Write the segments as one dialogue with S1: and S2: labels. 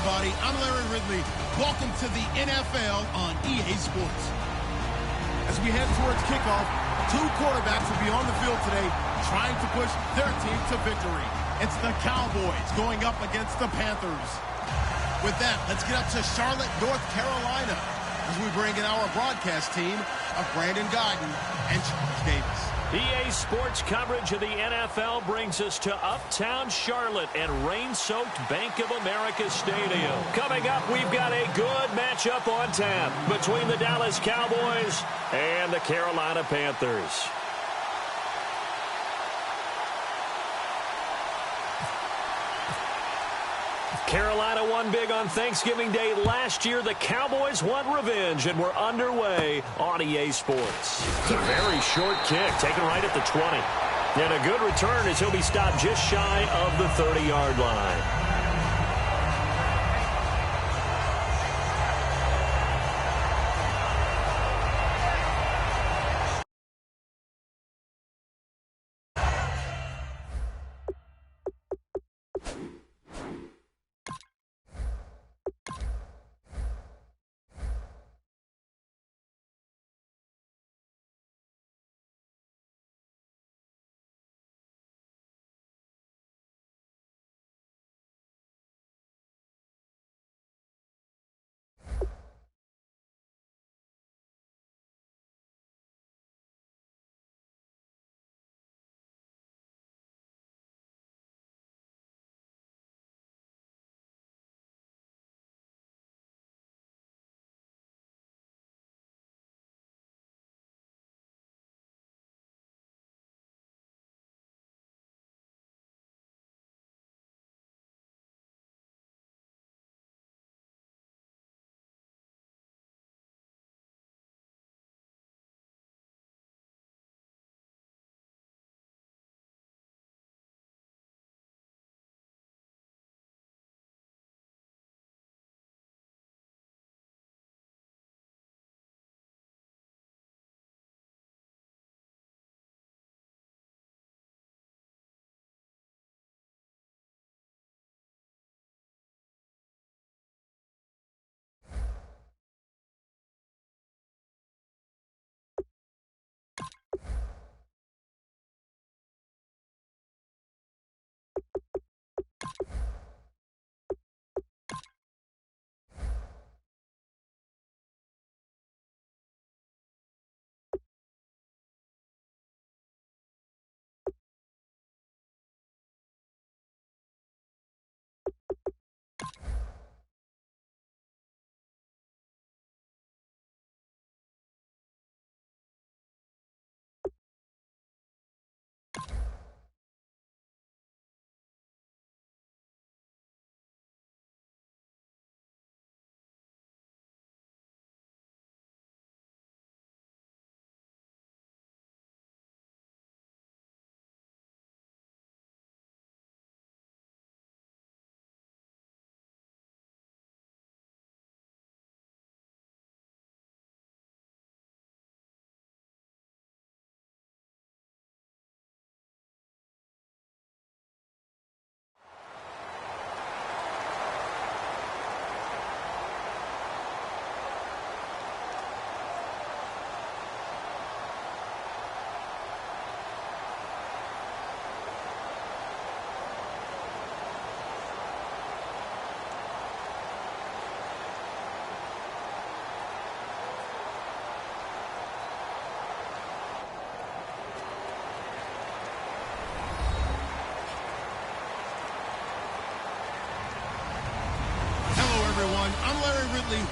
S1: everybody. I'm Larry Ridley. Welcome to the NFL on EA Sports. As we head towards kickoff, two quarterbacks will be on the field today trying to push their team to victory. It's the Cowboys going up against the Panthers. With that, let's get up to Charlotte, North Carolina, as we bring in our broadcast team of Brandon Guyton and Charles Davis.
S2: EA Sports coverage of the NFL brings us to uptown Charlotte and rain-soaked Bank of America Stadium. Coming up, we've got a good matchup on tap between the Dallas Cowboys and the Carolina Panthers. Carolina won big on Thanksgiving Day last year. The Cowboys want revenge, and we're underway on EA Sports. It's a very short kick, taken right at the 20. And a good return as he'll be stopped just shy of the 30-yard line.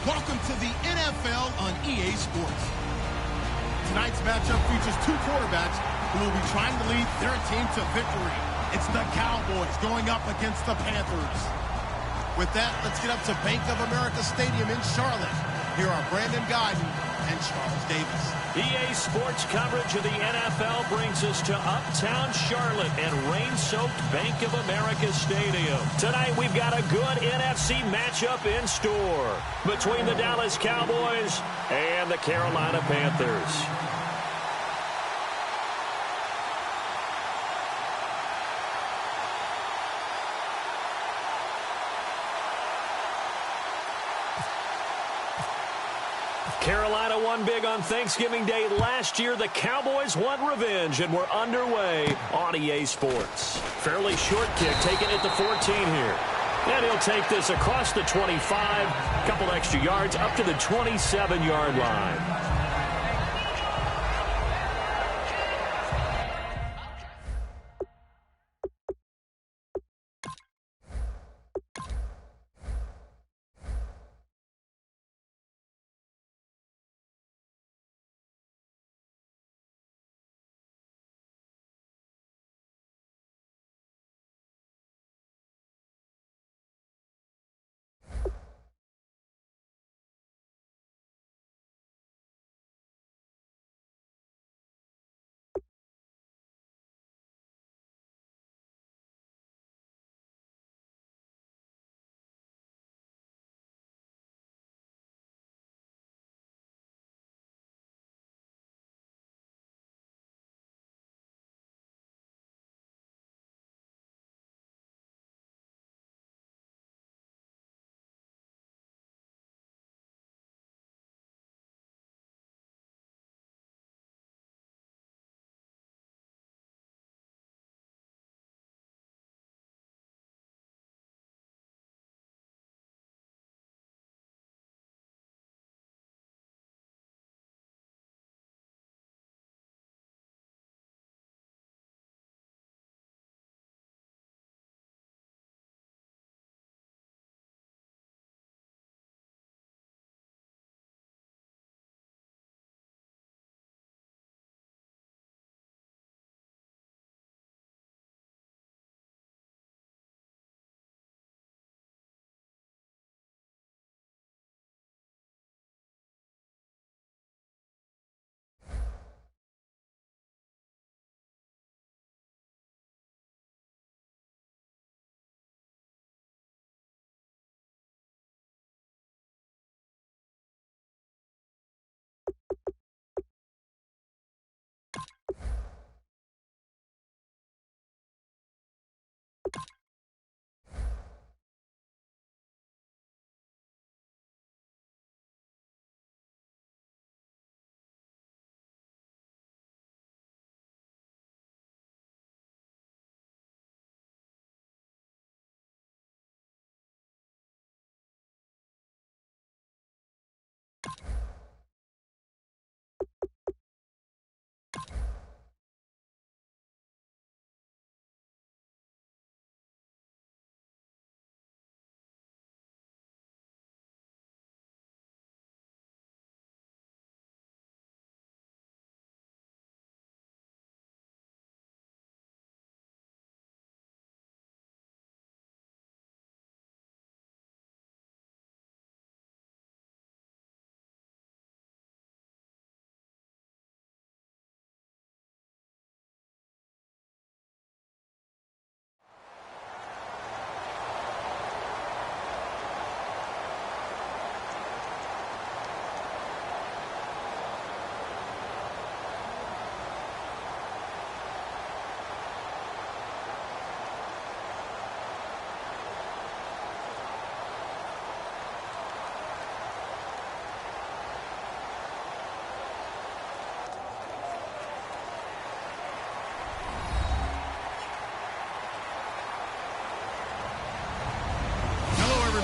S1: Welcome to the NFL on EA Sports. Tonight's matchup features two quarterbacks who will be trying to lead their team to victory. It's the Cowboys going up against the Panthers. With that, let's get up to Bank of America Stadium in Charlotte. Here are Brandon Guyton and Charles Davis.
S2: EA Sports coverage of the NFL brings us to uptown Charlotte and rain-soaked Bank of America Stadium. Tonight, we've got a good NFC matchup in store between the Dallas Cowboys and the Carolina Panthers. Carolina won big on Thanksgiving Day last year. The Cowboys want revenge, and we're underway on EA Sports. Fairly short kick taken at the 14 here. And he'll take this across the 25, a couple extra yards up to the 27-yard line.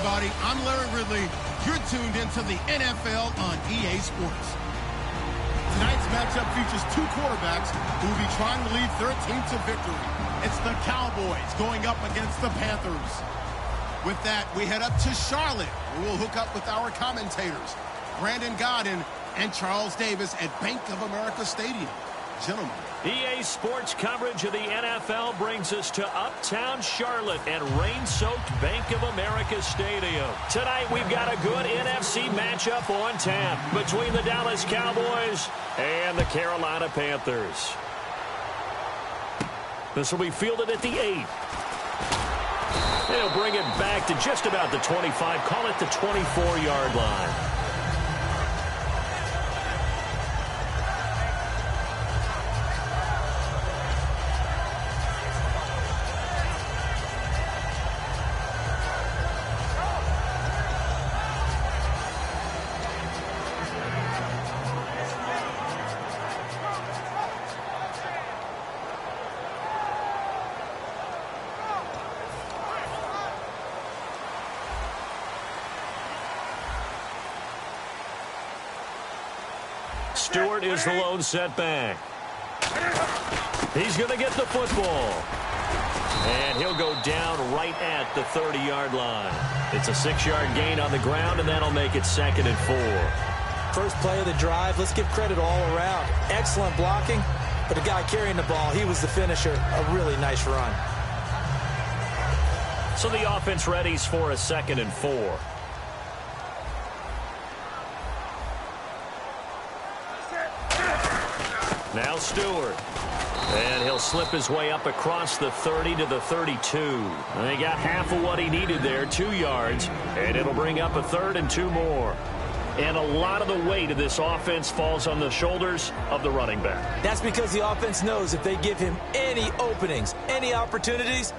S1: everybody. I'm Larry Ridley. You're tuned into the NFL on EA Sports. Tonight's matchup features two quarterbacks who will be trying to lead their team to victory. It's the Cowboys going up against the Panthers. With that, we head up to Charlotte, where we'll hook up with our commentators, Brandon Godden and Charles Davis at Bank of America Stadium. Gentlemen.
S2: EA Sports coverage of the NFL brings us to uptown Charlotte and rain-soaked Bank of America Stadium. Tonight, we've got a good NFC matchup on tap between the Dallas Cowboys and the Carolina Panthers. This will be fielded at the 8. They'll bring it back to just about the 25, call it the 24-yard line. Stewart is the lone setback. He's going to get the football. And he'll go down right at the 30-yard line. It's a 6-yard gain on the ground, and that'll make it 2nd and 4.
S3: First play of the drive, let's give credit all around. Excellent blocking, but the guy carrying the ball, he was the finisher. A really nice run.
S2: So the offense readies for a 2nd and 4. Now Stewart. And he'll slip his way up across the 30 to the 32. And he got half of what he needed there, 2 yards. And it'll bring up a 3rd and 2 more. And a lot of the weight of this offense falls on the shoulders of the running back.
S3: That's because the offense knows if they give him any openings, any opportunities,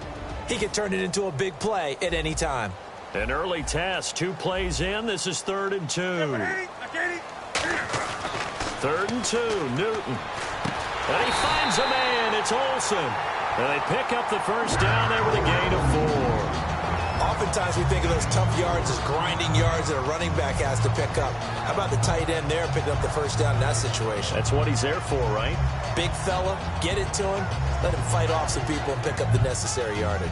S3: he can turn it into a big play at any time.
S2: An early test, 2 plays in. This is 3rd and 2. 3rd and 2, Newton. And he finds a man. It's Olsen. And they pick up the first down there with a gain of 4.
S3: Oftentimes we think of those tough yards as grinding yards that a running back has to pick up. How about the tight end there picking up the first down in that situation?
S2: That's what he's there for, right?
S3: Big fella, get it to him, let him fight off some people and pick up the necessary yardage.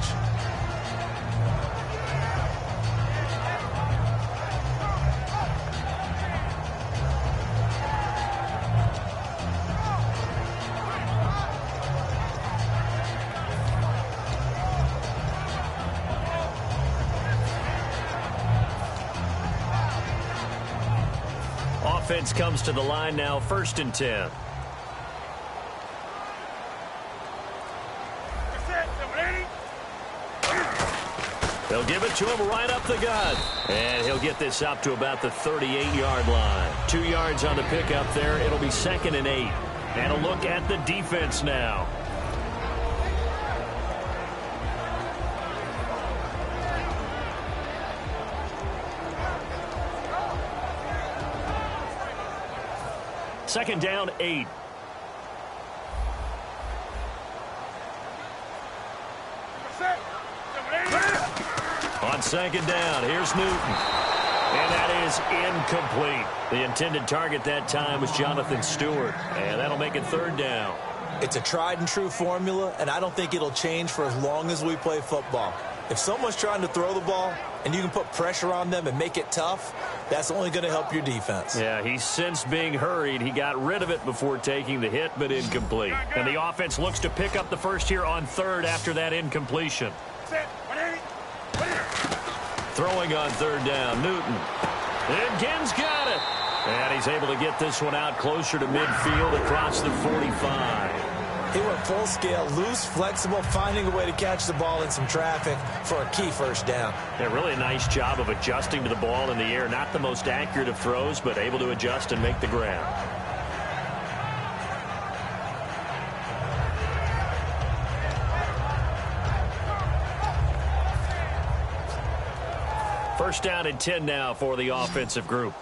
S2: Offense comes to the line now, 1st and 10. They'll give it to him right up the gut. And he'll get this up to about the 38-yard line. 2 yards on the pickup there. It'll be 2nd and 8. And a look at the defense now. Second down, 8. On 2nd down, here's Newton. And that is incomplete. The intended target that time was Jonathan Stewart. And that'll make it 3rd down.
S3: It's a tried and true formula, and I don't think it'll change for as long as we play football. If someone's trying to throw the ball and you can put pressure on them and make it tough, that's only going to help your defense.
S2: Yeah, he's since being hurried. He got rid of it before taking the hit, but incomplete. And the offense looks to pick up the first here on 3rd after that incompletion. Throwing on 3rd down, Newton. And Ginn's got it. And he's able to get this one out closer to midfield across the 45.
S3: He went full scale, loose, flexible, finding a way to catch the ball in some traffic for a key first down.
S2: Yeah, really a nice job of adjusting to the ball in the air. Not the most accurate of throws, but able to adjust and make the grab. First down and 10 now for the offensive group.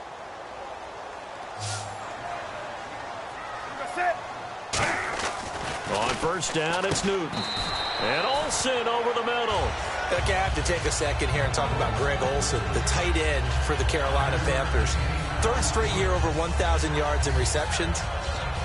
S2: On first down, it's Newton. And Olsen over the middle.
S3: Look, I have to take a second here and talk about Greg Olsen, the tight end for the Carolina Panthers. Third straight year over 1,000 yards in receptions.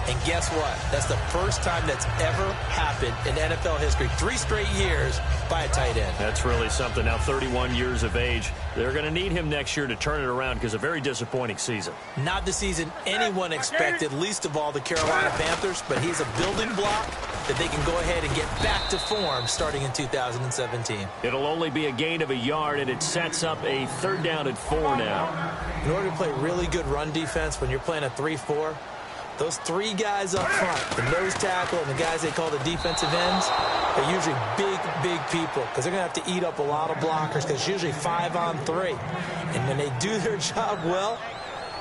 S3: And guess what? That's the first time that's ever happened in NFL history. 3 straight years by a tight end.
S2: That's really something. Now 31 years of age. They're going to need him next year to turn it around because a very disappointing season.
S3: Not the season anyone expected, least of all the Carolina Panthers, but he's a building block that they can go ahead and get back to form starting in 2017.
S2: It'll only be a gain of a yard, and it sets up a 3rd down and 4 now.
S3: In order to play really good run defense when you're playing a 3-4, those 3 guys up front, the nose tackle and the guys they call the defensive ends, they're usually big people because they're going to have to eat up a lot of blockers because it's usually 5-on-3. And when they do their job well,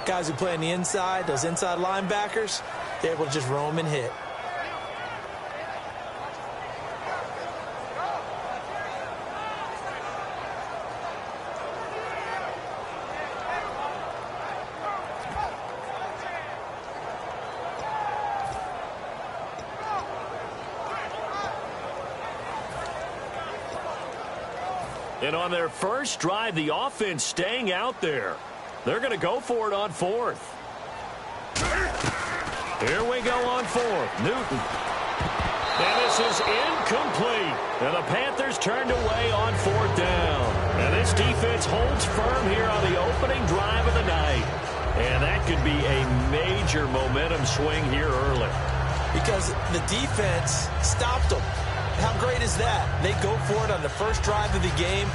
S3: guys who play on the inside, those inside linebackers, they're able to just roam and hit.
S2: And on their first drive, the offense staying out there. They're going to go for it on 4th. Here we go on 4th. Newton. And this is incomplete. And the Panthers turned away on 4th down. And this defense holds firm here on the opening drive of the night. And that could be a major momentum swing here early.
S3: Because the defense stopped them. How great is that? They go for it on the first drive of the game.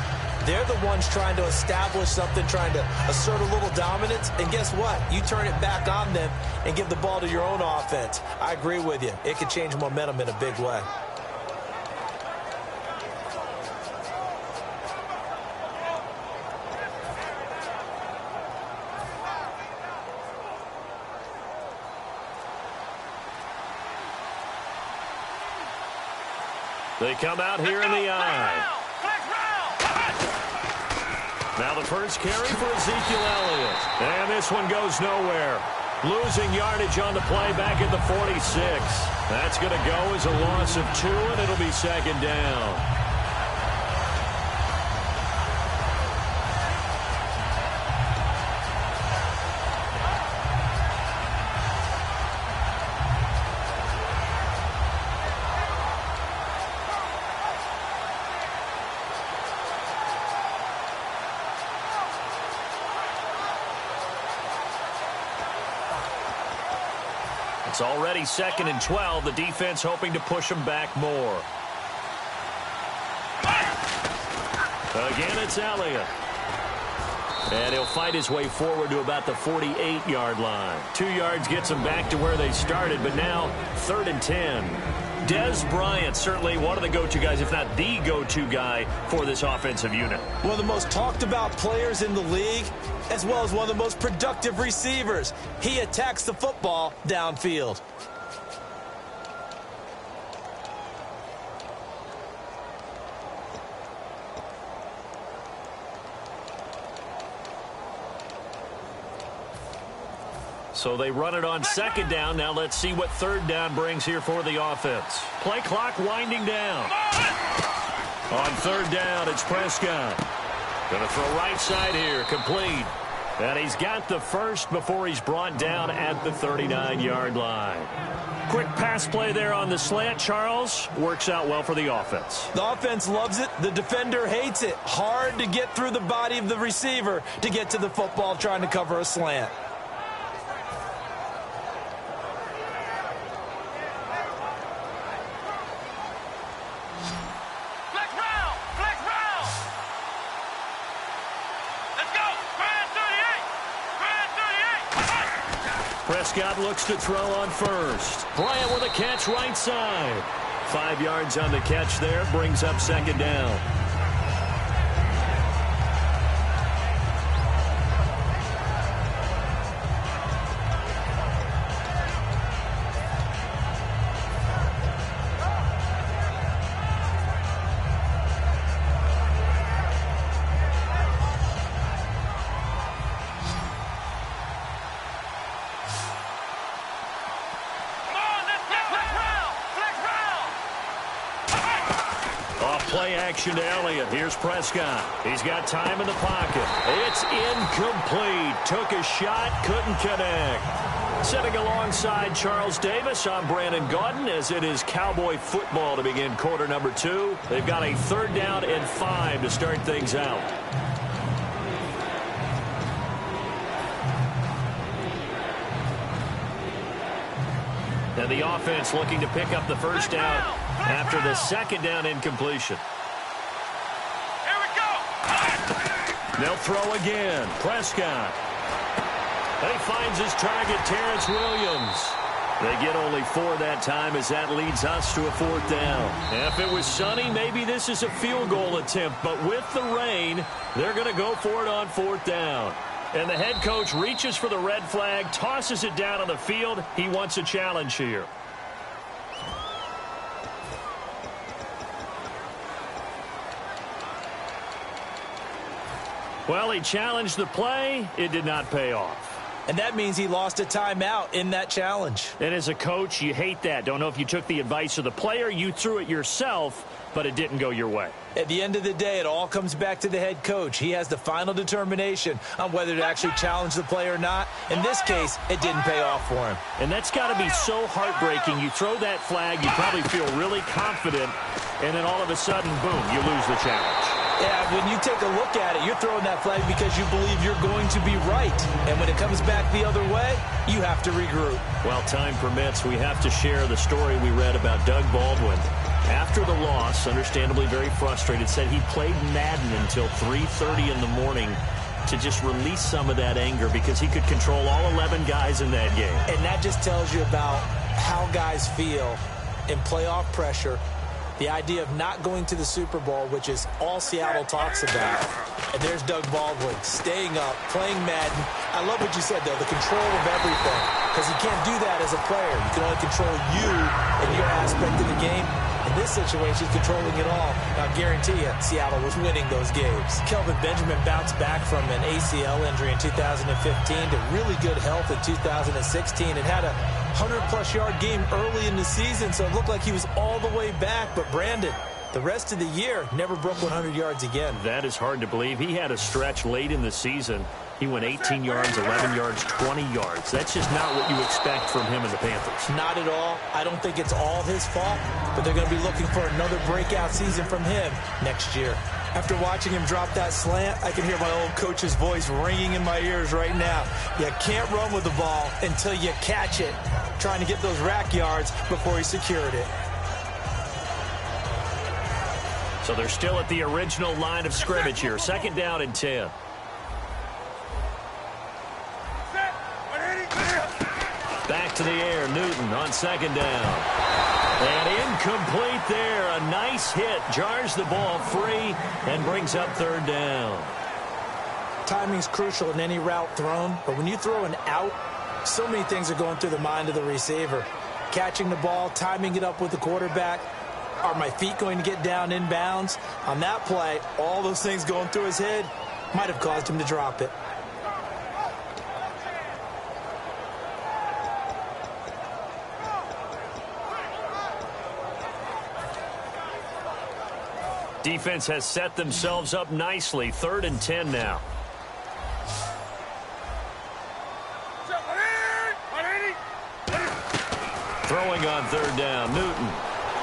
S3: They're the ones trying to establish something, trying to assert a little dominance. And guess what? You turn it back on them and give the ball to your own offense. I agree with you. It could change momentum in a big way.
S2: They come out here in the eye. Now the first carry for Ezekiel Elliott. And this one goes nowhere. Losing yardage on the play back at the 46. That's going to go as a loss of 2, and it'll be 2nd down. It's already 2nd and 12. The defense hoping to push them back more. Again, it's Elliott. And he'll fight his way forward to about the 48-yard line. 2 yards gets them back to where they started, but now 3rd and 10. Dez Bryant, certainly one of the go-to guys, if not the go-to guy for this offensive unit.
S3: One of the most talked about players in the league, as well as one of the most productive receivers. He attacks the football downfield.
S2: So they run it on 2nd down. Now let's see what 3rd down brings here for the offense. Play clock winding down. On 3rd down, it's Prescott. Going to throw right side here, complete. And he's got the first before he's brought down at the 39-yard line. Quick pass play there on the slant, Charles. Works out well for the offense.
S3: The offense loves it. The defender hates it. Hard to get through the body of the receiver to get to the football trying to cover a slant.
S2: Prescott looks to throw on 1st. Bryant with a catch right side. 5 yards on the catch there. Brings up 2nd down. play action to Elliott. Here's Prescott. He's got time in the pocket. It's incomplete. Took a shot, couldn't connect. Sitting alongside Charles Davis, I'm Brandon Gaudin, as it is Cowboy football to begin quarter number 2. They've got a 3rd down and 5 to start things out. And the offense looking to pick up the first down after the 2nd down incompletion.
S4: Here we go.
S2: They'll throw again. Prescott. And he finds his target, Terrence Williams. They get only 4 that time, as that leads us to a 4th down. If it was sunny, maybe this is a field goal attempt. But with the rain, they're going to go for it on 4th down. And the head coach reaches for the red flag, tosses it down on the field. He wants a challenge here. Well, he challenged the play. It did not pay off.
S3: And that means he lost a timeout in that challenge.
S2: And as a coach, you hate that. Don't know if you took the advice of the player, you threw it yourself, but it didn't go your way.
S3: At the end of the day, it all comes back to the head coach. He has the final determination on whether to actually challenge the play or not. In this case, it didn't pay off for him.
S2: And that's got to be so heartbreaking. You throw that flag, you probably feel really confident, and then all of a sudden, boom, you lose the challenge.
S3: Yeah, when you take a look at it, you're throwing that flag because you believe you're going to be right. And when it comes back the other way, you have to regroup.
S2: Well, time permits, we have to share the story we read about Doug Baldwin. After the loss, understandably very frustrated, said he played Madden until 3:30 in the morning to just release some of that anger because he could control all 11 guys in that game.
S3: And that just tells you about how guys feel in playoff pressure. The idea of not going to the Super Bowl, which is all Seattle talks about. And there's Doug Baldwin staying up, playing Madden. I love what you said, though, the control of everything. Because you can't do that as a player. You can only control you and your aspect of the game. In this situation, controlling it all. I guarantee you, Seattle was winning those games. Kelvin Benjamin bounced back from an ACL injury in 2015 to really good health in 2016 and had a 100-plus yard game early in the season, so it looked like he was all the way back. But Brandon, the rest of the year, never broke 100 yards again.
S2: That is hard to believe. He had a stretch late in the season. He went 18 yards, 11 yards, 20 yards. That's just not what you expect from him and the Panthers.
S3: Not at all. I don't think it's all his fault, but they're going to be looking for another breakout season from him next year. After watching him drop that slant, I can hear my old coach's voice ringing in my ears right now. You can't run with the ball until you catch it, trying to get those rack yards before he secured it.
S2: So they're still at the original line of scrimmage here. 2nd down and 10. Back to the air, Newton on 2nd down. And incomplete there. A nice hit. Jars the ball free and brings up 3rd down.
S3: Timing's crucial in any route thrown, but when you throw an out, so many things are going through the mind of the receiver. Catching the ball, timing it up with the quarterback. Are my feet going to get down inbounds? On that play, all those things going through his head might have caused him to drop it.
S2: Defense has set themselves up nicely. 3rd and 10 now. Throwing on 3rd down, Newton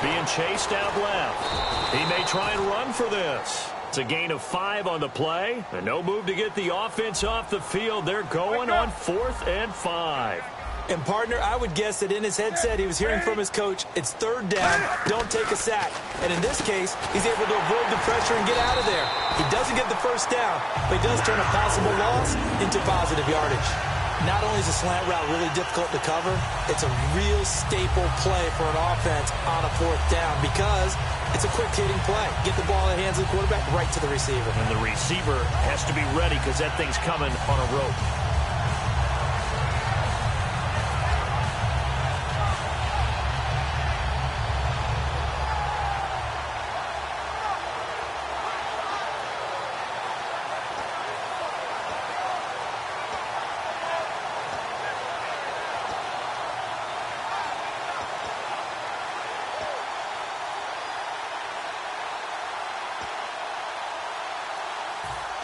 S2: being chased out left. He may try and run for this. It's a gain of 5 on the play, and no move to get the offense off the field. They're going on 4th and 5.
S3: And, partner, I would guess that in his headset he was hearing from his coach, it's 3rd down, don't take a sack. And in this case, he's able to avoid the pressure and get out of there. He doesn't get the first down, but he does turn a possible loss into positive yardage. Not only is a slant route really difficult to cover, it's a real staple play for an offense on a 4th down because it's a quick-hitting play. Get the ball in the hands of the quarterback right to the receiver.
S2: And the receiver has to be ready because that thing's coming on a rope.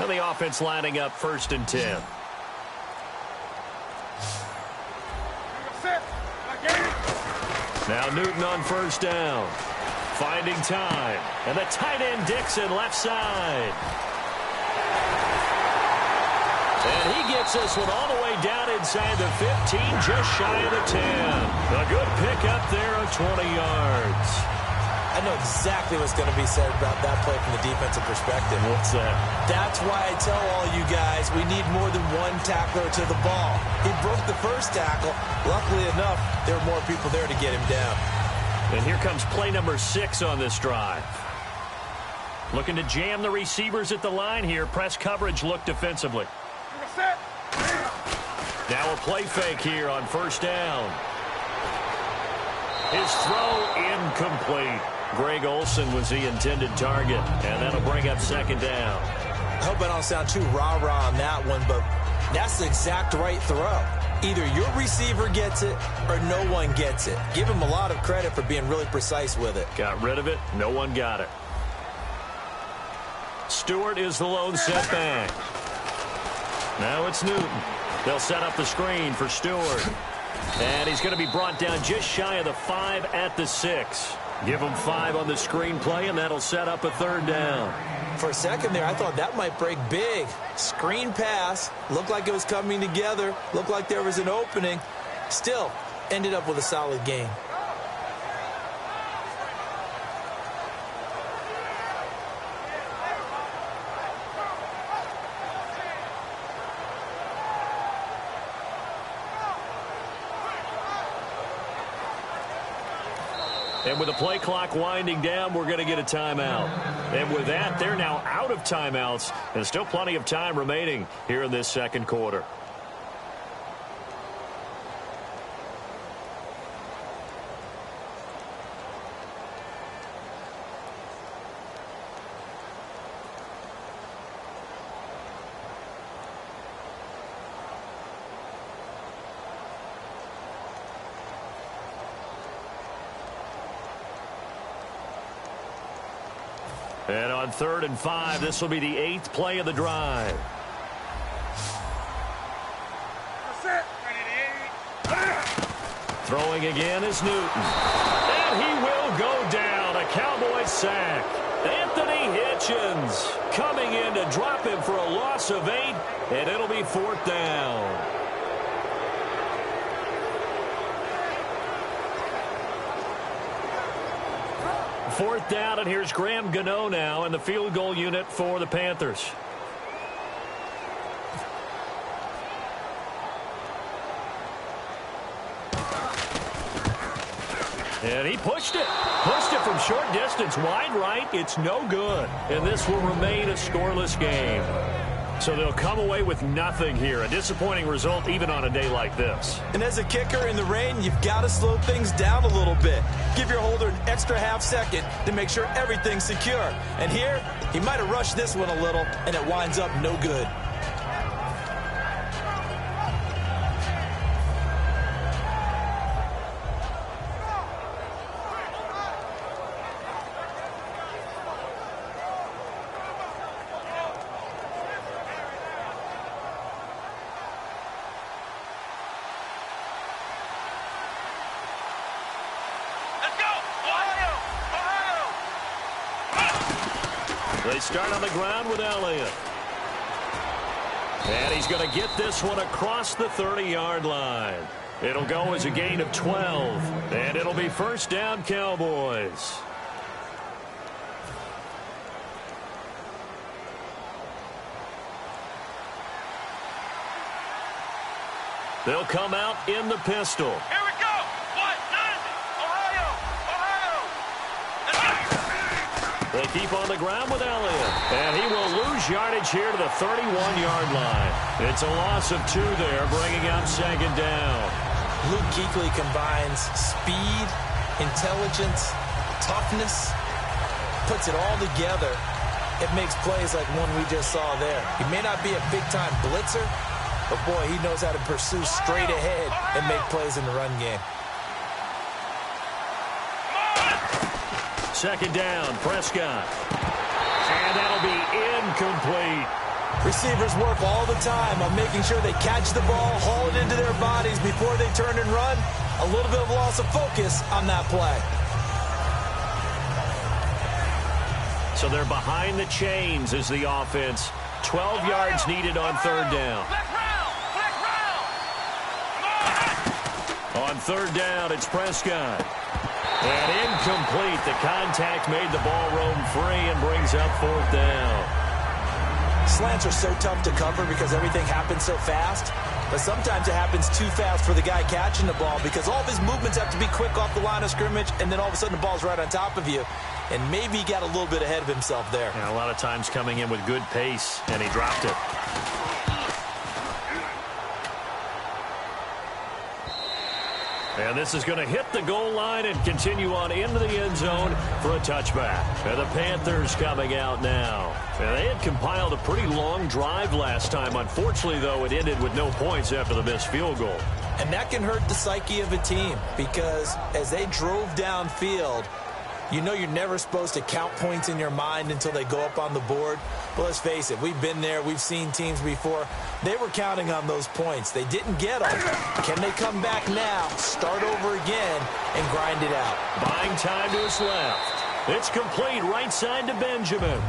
S2: And the offense lining up 1st and 10. Now Newton on 1st down. Finding time. And the tight end Dixon left side. And he gets this one all the way down inside the 15, just shy of the 10. A good pickup there of 20 yards.
S3: I know exactly what's going to be said about that play from the defensive perspective.
S2: What's that?
S3: That's why I tell all you guys we need more than one tackler to the ball. He broke the first tackle. Luckily enough, there were more people there to get him down.
S2: And here comes play number 6 on this drive. Looking to jam the receivers at the line here. Press coverage look defensively. Now a play fake here on 1st down. His throw incomplete. Greg Olsen was the intended target, and that'll bring up 2nd down.
S3: I hope I don't sound too rah-rah on that one, but that's the exact right throw. Either your receiver gets it or no one gets it. Give him a lot of credit for being really precise with it.
S2: Got rid of it. No one got it. Stewart is the lone setback. Now it's Newton. They'll set up the screen for Stewart. And he's going to be brought down just shy of the 5 at the 6. Give him 5 on the screen play, and that'll set up a 3rd down.
S3: For a second there, I thought that might break big. Screen pass. Looked like it was coming together. Looked like there was an opening. Still, ended up with a solid game.
S2: And with the play clock winding down, we're going to get a timeout. And with that, they're now out of timeouts. And still plenty of time remaining here in this 2nd quarter. And on 3rd and 5, this will be the 8th play of the drive. Throwing again is Newton. And he will go down. A Cowboy sack. Anthony Hitchens coming in to drop him for a loss of 8, and it'll be 4th down. Fourth down, and here's Graham Gano now in the field goal unit for the Panthers. And he pushed it. Pushed it from short distance. Wide right. It's no good. And this will remain a scoreless game. So they'll come away with nothing here. A disappointing result even on a day like this.
S3: And as a kicker in the rain, you've got to slow things down a little bit. Give your holder an extra half second to make sure everything's secure. And here, he might have rushed this one a little, and it winds up no good.
S2: They start on the ground with Elliott. And he's going to get this one across the 30-yard line. It'll go as a gain of 12. And it'll be 1st down, Cowboys. They'll come out in the pistol.
S4: Here we go. What? Ohio.
S2: They keep on the ground with Elliott. And he will lose yardage here to the 31-yard line. It's a loss of 2 there, bringing up 2nd down.
S3: Luke Kuechly combines speed, intelligence, toughness, puts it all together. It makes plays like one we just saw there. He may not be a big-time blitzer, but, boy, he knows how to pursue straight ahead and make plays in the run game.
S2: 2nd down, Prescott. And that'll be incomplete.
S3: Receivers work all the time on making sure they catch the ball, haul it into their bodies before they turn and run. A little bit of loss of focus on that play.
S2: So they're behind the chains as the offense. 12 yards needed on third down. On third down, it's Prescott. And incomplete. The contact made the ball roam free and brings up fourth down.
S3: Slants are so tough to cover because everything happens so fast. But sometimes it happens too fast for the guy catching the ball because all of his movements have to be quick off the line of scrimmage, and then all of a sudden the ball's right on top of you. And maybe he got a little bit ahead of himself there.
S2: Yeah, a lot of times coming in with good pace, and he dropped it. And this is going to hit the goal line and continue on into the end zone for a touchback. And the Panthers coming out now. And they had compiled a pretty long drive last time. Unfortunately, though, it ended with no points after the missed field goal.
S3: And that can hurt the psyche of a team because as they drove downfield, you know you're never supposed to count points in your mind until they go up on the board. But let's face it, we've been there. We've seen teams before. They were counting on those points. They didn't get them. Can they come back now, start over again, and grind it out?
S2: Buying time to his left. It's complete right side to Benjamin.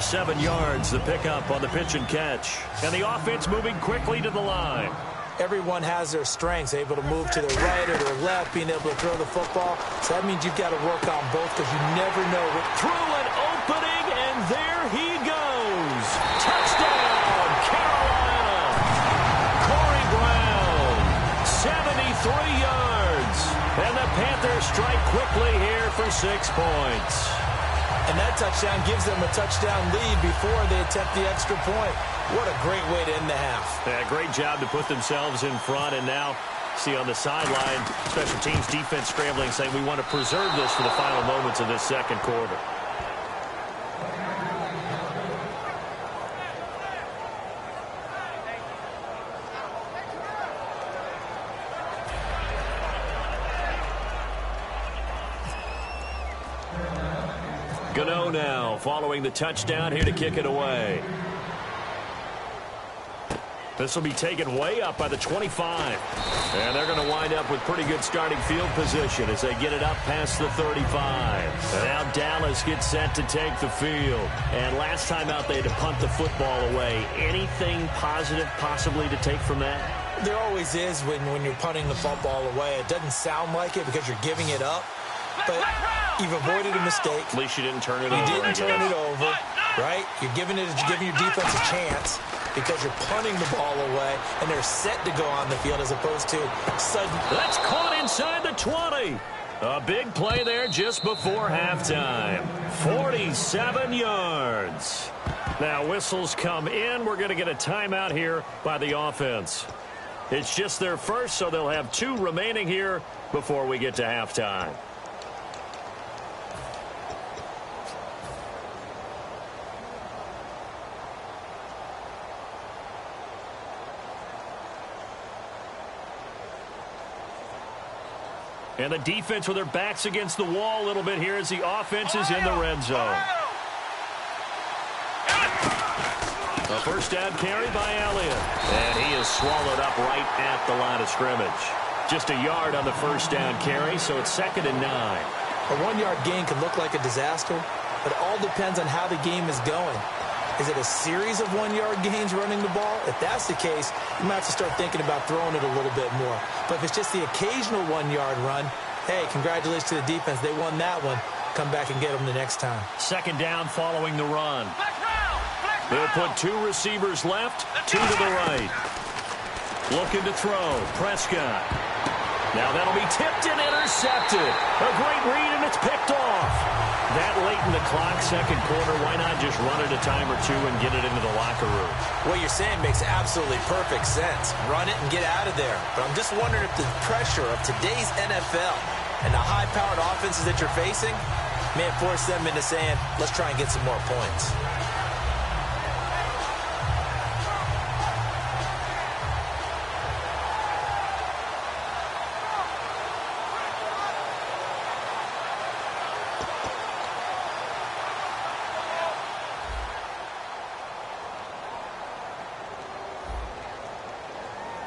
S2: 7 yards, the pickup on the pitch and catch. And the offense moving quickly to the line.
S3: Everyone has their strengths, able to move to their right or their left, being able to throw the football. So that means you've got to work on both because you never know.
S2: Through an opening, and there he goes. Touchdown, Carolina. Corey Brown, 73 yards. And the Panthers strike quickly here for 6 points.
S3: And that touchdown gives them a touchdown lead before they attempt the extra point. What a great way to end the half.
S2: Yeah, great job to put themselves in front. And now, see on the sideline, special teams defense scrambling, saying we want to preserve this for the final moments of this second quarter. Gano now following the touchdown here to kick it away. This will be taken way up by the 25. And they're going to wind up with pretty good starting field position as they get it up past the 35. And now Dallas gets set to take the field. And last time out they had to punt the football away. Anything positive possibly to take from that?
S3: There always is when you're punting the football away. It doesn't sound like it because you're giving it up. But you've avoided a mistake.
S2: At least you didn't turn it over.
S3: You didn't turn it over, right? You're giving your defense a chance because you're punting the ball away, and they're set to go on the field as opposed to sudden.
S2: That's caught inside the 20. A big play there just before halftime. 47 yards. Now whistles come in. We're going to get a timeout here by the offense. It's just their first, so they'll have 2 remaining here before we get to halftime. And the defense with their backs against the wall a little bit here as the offense is in the red zone. A first down carry by Elliott. And he is swallowed up right at the line of scrimmage. Just a yard on the first down carry, so it's 2nd and 9.
S3: A 1-yard gain can look like a disaster, but it all depends on how the game is going. Is it a series of 1-yard gains running the ball? If that's the case, you might have to start thinking about throwing it a little bit more. But if it's just the occasional 1-yard run, hey, congratulations to the defense. They won that one. Come back and get them the next time.
S2: 2nd down following the run. They'll put 2 receivers left, 2 to the right. Looking to throw. Prescott. Now that'll be tipped and intercepted. A great read, and it's picked off. That late in the clock, second quarter, why not just run it a time or 2 and get it into the locker room?
S3: What you're saying makes absolutely perfect sense. Run it and get out of there. But I'm just wondering if the pressure of today's NFL and the high-powered offenses that you're facing may have forced them into saying, let's try and get some more points.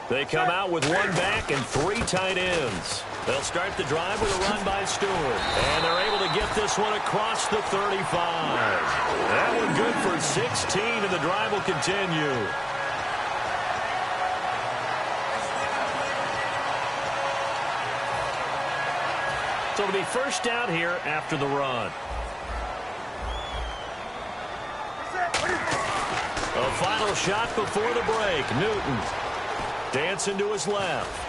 S2: They come out with one back and 3 tight ends. They'll start the drive with a run by Stewart. And they're able to get this one across the 35. That one good for 16, and the drive will continue. So it'll be first down here after the run. A final shot before the break. Newton dancing to his left.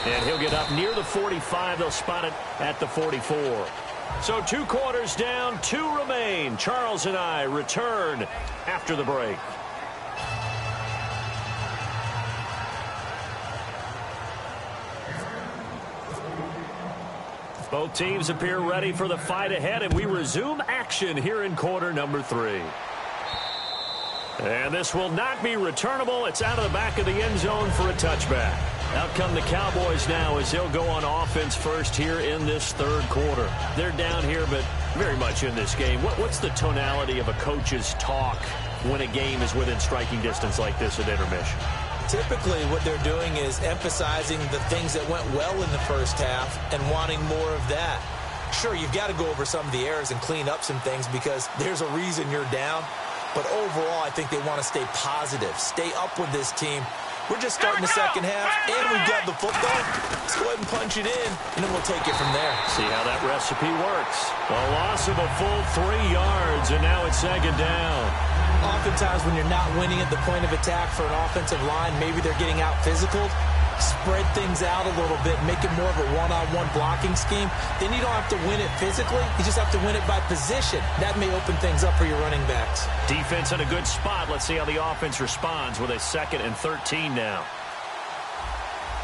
S2: And he'll get up near the 45. They'll spot it at the 44. So 2 quarters down, 2 remain. Charles and I return after the break. Both teams appear ready for the fight ahead, and we resume action here in quarter number 3. And this will not be returnable. It's out of the back of the end zone for a touchback. Out come the Cowboys now as they'll go on offense first here in this 3rd quarter. They're down here, but very much in this game. What's the tonality of a coach's talk when a game is within striking distance like this at intermission?
S3: Typically, what they're doing is emphasizing the things that went well in the first half and wanting more of that. Sure, you've got to go over some of the errors and clean up some things because there's a reason you're down. But overall, I think they want to stay positive, stay up with this team. We're just starting the second half, and we've got the football. Let's go ahead and punch it in, and then we'll take it from there.
S2: See how that recipe works. A loss of a full 3 yards, and now it's 2nd down.
S3: Oftentimes when you're not winning at the point of attack for an offensive line, maybe they're getting out physical. Spread things out a little bit, make it more of a one-on-one blocking scheme. Then you don't have to win it physically. You just have to win it by position. That may open things up for your running backs.
S2: Defense in a good spot. Let's see how the offense responds with a 2nd and 13 now.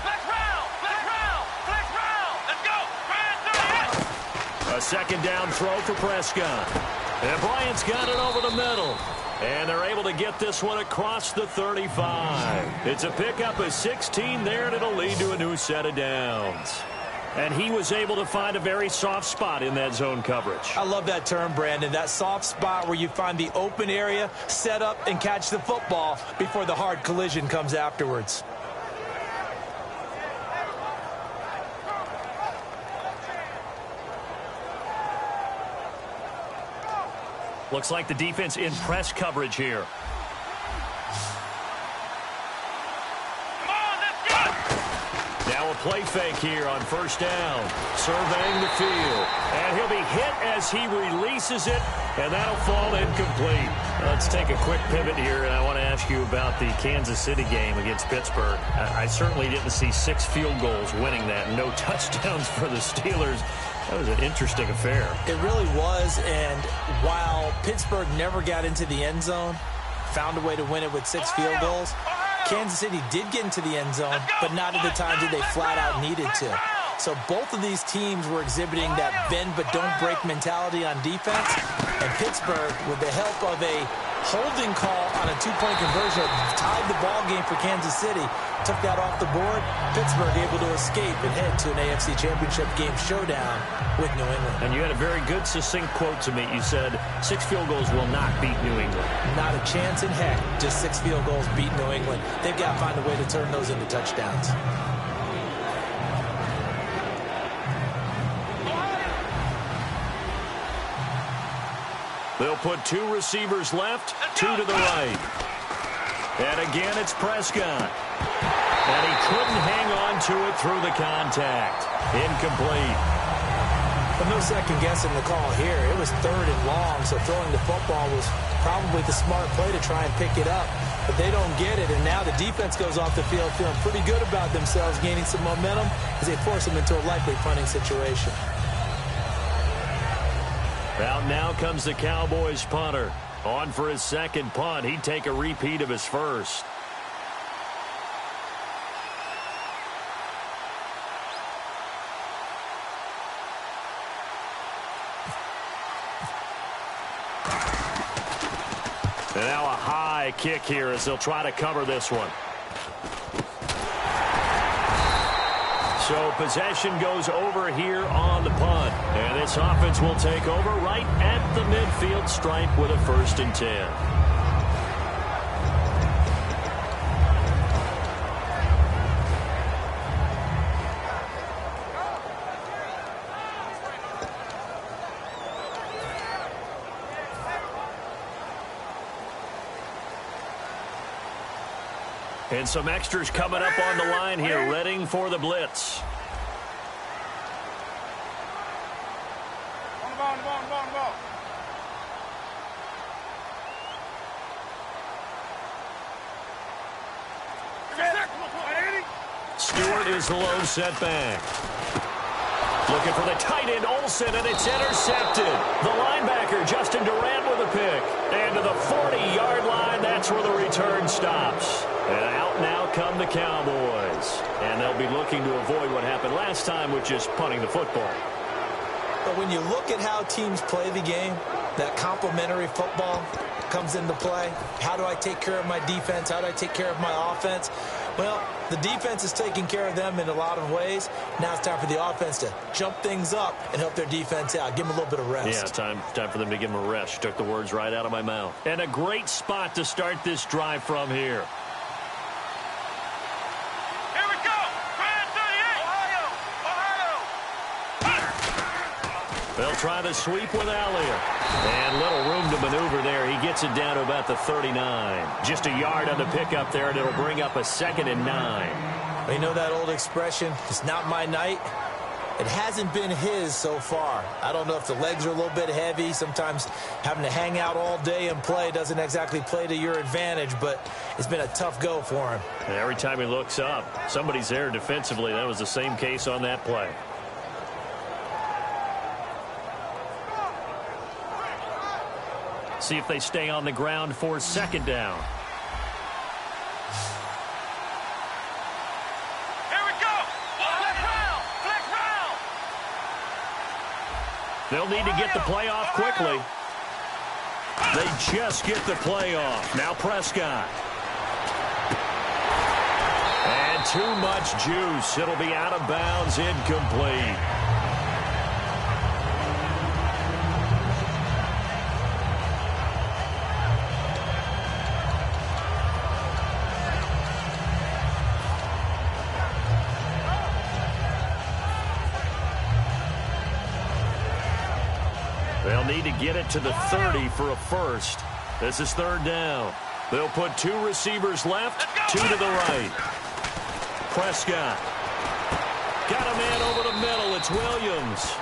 S4: Flex round, let's go.
S2: A 2nd down throw for Prescott. And Bryant's got it over the middle. And they're able to get this one across the 35. It's a pickup of 16 there, and it'll lead to a new set of downs. And he was able to find a very soft spot in that zone coverage.
S3: I love that term, Brandon. That soft spot where you find the open area, set up, and catch the football before the hard collision comes afterwards.
S2: Looks like the defense in press coverage here.
S4: Come on, let's go.
S2: Now a play fake here on 1st down. Surveying the field. And he'll be hit as he releases it, and that'll fall incomplete. Let's take a quick pivot here, and I want to ask you about the Kansas City game against Pittsburgh. I certainly didn't see 6 field goals winning that. No touchdowns for the Steelers. That was an interesting affair.
S3: It really was, and while Pittsburgh never got into the end zone, found a way to win it with 6 field goals, Kansas City did get into the end zone, but not at the times that they flat out needed to. So both of these teams were exhibiting that bend but don't break mentality on defense, and Pittsburgh, with the help of a holding call on a 2-point conversion, tied the ball game for Kansas City, took that off the board. Pittsburgh able to escape and head to an AFC Championship game showdown with New England.
S2: And you had a very good, succinct quote to me. You said 6 field goals will not beat New England.
S3: Not a chance in heck. Just 6 field goals beat New England. They've got to find a way to turn those into touchdowns.
S2: They'll put 2 receivers left, 2 to the right. And again, it's Prescott. And he couldn't hang on to it through the contact. Incomplete.
S3: But no second guessing the call here. It was 3rd and long, so throwing the football was probably the smart play to try and pick it up. But they don't get it, and now the defense goes off the field feeling pretty good about themselves, gaining some momentum as they force them into a likely punting situation.
S2: Out now comes the Cowboys punter. On for his 2nd punt. He'd take a repeat of his first. And now a high kick here as they'll try to cover this one. So possession goes over here on the punt. And this offense will take over right at the midfield stripe with a 1st and 10. And some extras coming up on the line here, readying for the blitz.
S4: On the ball, on the ball, on the ball, on the ball.
S2: Stewart is the lone setback. Looking for the tight end, Olsen, and it's intercepted. The linebacker, Justin Durant, with a pick. And to the 40-yard line, that's where the return stops. And out now come the Cowboys. And they'll be looking to avoid what happened last time with just punting the football.
S3: But when you look at how teams play the game, that complementary football comes into play. How do I take care of my defense? How do I take care of my offense? Well, the defense is taking care of them in a lot of ways. Now it's time for the offense to jump things up and help their defense out. Give them a little bit of rest.
S2: Yeah, time for them to give them a rest. Took the words right out of my mouth. And a great spot to start this drive from here.
S4: Here we go. Grand 38. Ohio.
S2: They'll try the sweep with Elliott. And little room to maneuver there. He gets it down to about the 39. Just a yard on the pickup there, and it'll bring up a 2nd and 9.
S3: You know that old expression, it's not my night? It hasn't been his so far. I don't know if the legs are a little bit heavy. Sometimes having to hang out all day and play doesn't exactly play to your advantage, but it's been a tough go for him.
S2: And every time he looks up, somebody's there defensively. That was the same case on that play. See if they stay on the ground for 2nd down.
S4: Here we go. Flex round. Flex round.
S2: They'll need to get the play off quickly. They just get the play off. Now Prescott. And too much juice. It'll be out of bounds, incomplete. They'll need to get it to the 30 for a first. This is 3rd down. They'll put 2 receivers left, 2 to the right. Prescott. Got a man over the middle. It's Williams.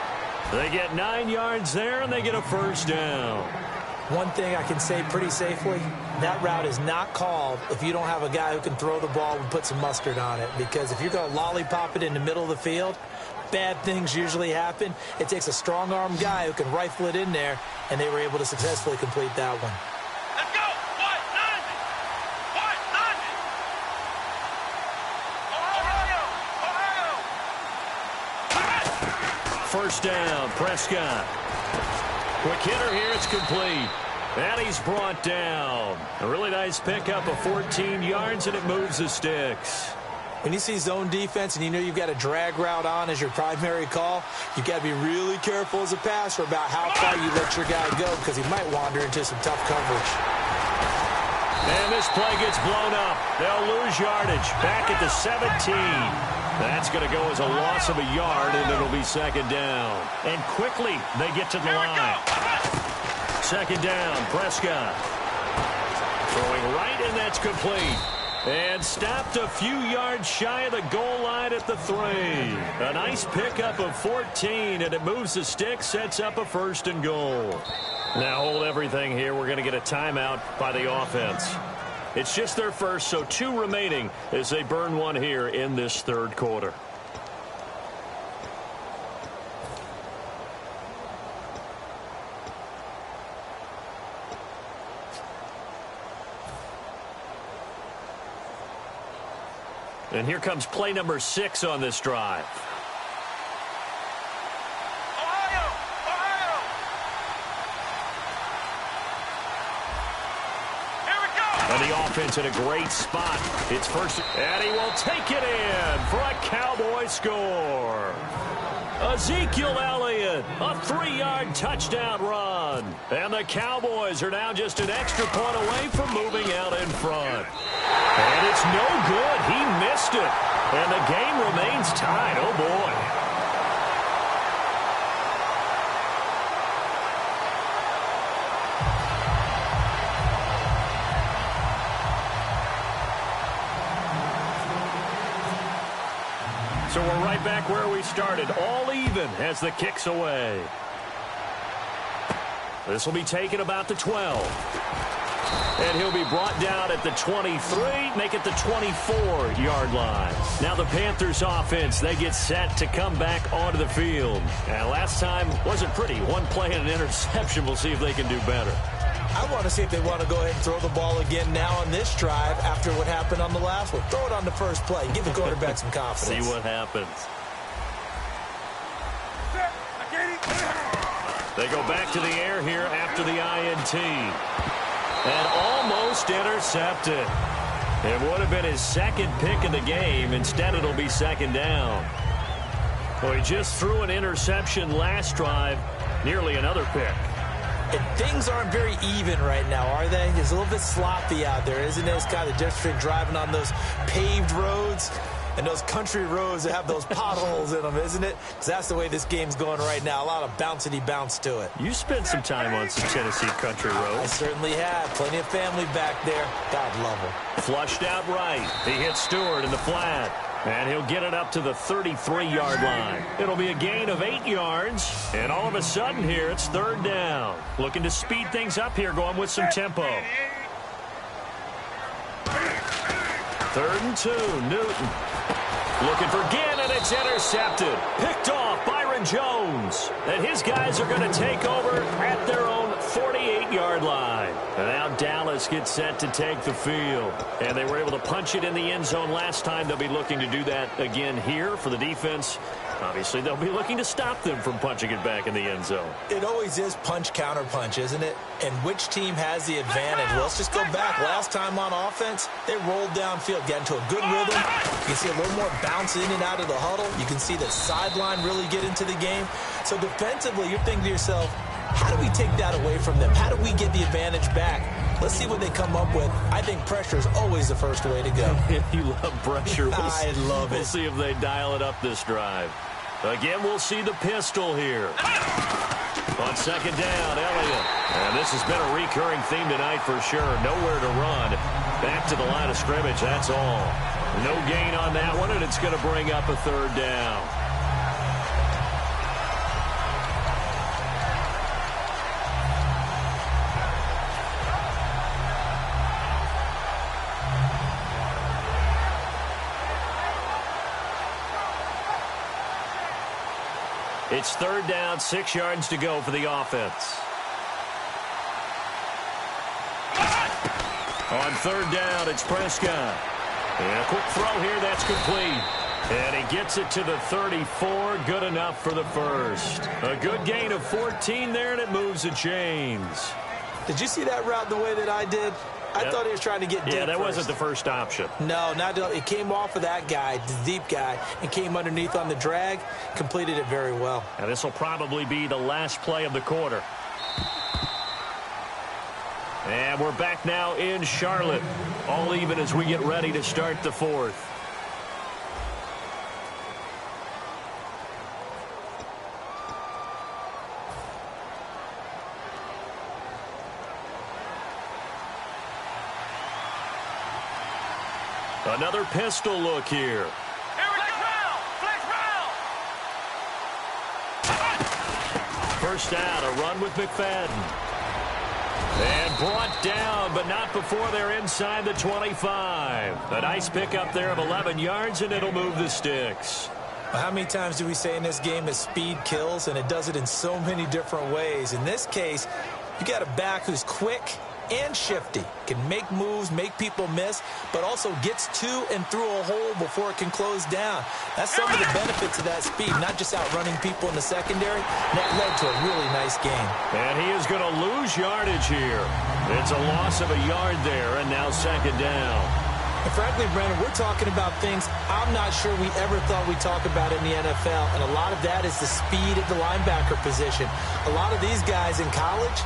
S2: They get 9 yards there, and they get a 1st down.
S3: One thing I can say pretty safely, that route is not called if you don't have a guy who can throw the ball and put some mustard on it. Because if you're going to lollipop it in the middle of the field, bad things usually happen. It takes a strong-arm guy who can rifle it in there, and they were able to successfully complete that one.
S4: Let's go. White 90. Ohio.
S2: 1st down, Prescott. Quick hitter here, it's complete. And he's brought down. A really nice pickup of 14 yards, and it moves the sticks.
S3: When you see zone defense and you know you've got a drag route on as your primary call, you've got to be really careful as a passer about how far you let your guy go because he might wander into some tough coverage.
S2: And this play gets blown up. They'll lose yardage. Back at the 17. That's going to go as a loss of a yard, and it'll be 2nd down. And quickly, they get to the line. 2nd down, Prescott. Throwing right, and that's complete. And stopped a few yards shy of the goal line at the 3. A nice pickup of 14, and it moves the stick, sets up a 1st and goal. Now hold everything here. We're going to get a timeout by the offense. It's just their first, so 2 remaining as they burn one here in this 3rd quarter. And here comes play number 6 on this drive.
S4: Ohio. Ohio. Here we go.
S2: And the offense in a great spot. It's first, and he will take it in for a Cowboy score. Ezekiel Elliott, a 3-yard touchdown run. And the Cowboys are now just an extra point away from moving out in front. And it's no good. He missed it. And the game remains tied. Oh, boy. So we're right back where we started, all even as the kick's away. This will be taken about the 12. And he'll be brought down at the 23, make it the 24-yard line. Now the Panthers offense, they get set to come back onto the field. And last time wasn't pretty. One play and an interception. We'll see if they can do better.
S3: I want to see if they want to go ahead and throw the ball again now on this drive after what happened on the last one. Throw it on the first play. Give the quarterback some confidence.
S2: See what happens. They go back to the air here after the INT. And almost intercepted. It would have been his second pick of the game. Instead, it'll be second down. Well, he just threw an interception last drive. Nearly another pick.
S3: And things aren't very even right now, are they? It's a little bit sloppy out there, isn't it? It's kind of different between driving on those paved roads and those country roads that have those potholes in them, isn't it? Because that's the way this game's going right now. A lot of bouncy bounce to it.
S2: You spent some time on some Tennessee country roads.
S3: I certainly have. Plenty of family back there. God love them.
S2: Flushed out right. He hits Stewart in the flat. And he'll get it up to the 33-yard line. It'll be a gain of 8 yards. And all of a sudden here, it's third down. Looking to speed things up here, going with some tempo. 3rd and 2, Newton. Looking for Ginn, and it's intercepted. Picked off Byron Jones. And his guys are going to take over at their own 48-yard line. And now Dallas gets set to take the field. And they were able to punch it in the end zone last time. They'll be looking to do that again here for the defense. Obviously, they'll be looking to stop them from punching it back in the end zone. It always is punch, counter punch, isn't it? And which team has the advantage? Well, let's just go back. Last time on offense, they rolled downfield, got into a good rhythm. You can see a little more bounce in and out of the huddle. You can see the sideline really get into the game. So defensively, you're thinking to yourself, how do we take that away from them? How do we get the advantage back? Let's see what they come up with. I think pressure is always the first way to go. You love pressure. I love it. We'll see if they dial it up this drive. Again, we'll see the pistol here. On second down, Elliott. And this has been a recurring theme tonight for sure. Nowhere to run. Back to the line of scrimmage, that's all. No gain on that one, and it's going to bring up a third down. It's third down, 6 yards to go for the offense. On third down, it's Prescott. And a quick throw here, that's complete. And he gets it to the 34, good enough for the first. A good gain of 14 there, and it moves the chains. Did you see that route the way that I did? I thought he was trying to get deep. Yeah, that wasn't the first option. No, not it came off of that guy, the deep guy, and came underneath on the drag. Completed it very well. And this will probably be the last play of the quarter. And we're back now in Charlotte. All even as we get ready to start the fourth. Another pistol look here. First down, a run with McFadden. And brought down, but not before they're inside the 25. A nice pickup there of 11 yards, and it'll move the sticks. Well, how many times do we say in this game that speed kills, and it does it in so many different ways? In this case, you got a back who's quick and shifty, can make moves, make people miss, but also gets to and through a hole before it can close down. That's some of the benefits of that speed, not just outrunning people in the secondary. That led to a really nice game. And he is going to lose yardage here. It's a loss of a yard there, and now second down. And frankly, Brandon, we're talking about things I'm not sure we ever thought we'd talk about in the NFL, and a lot of that is the speed at the linebacker position. A lot of these guys in college,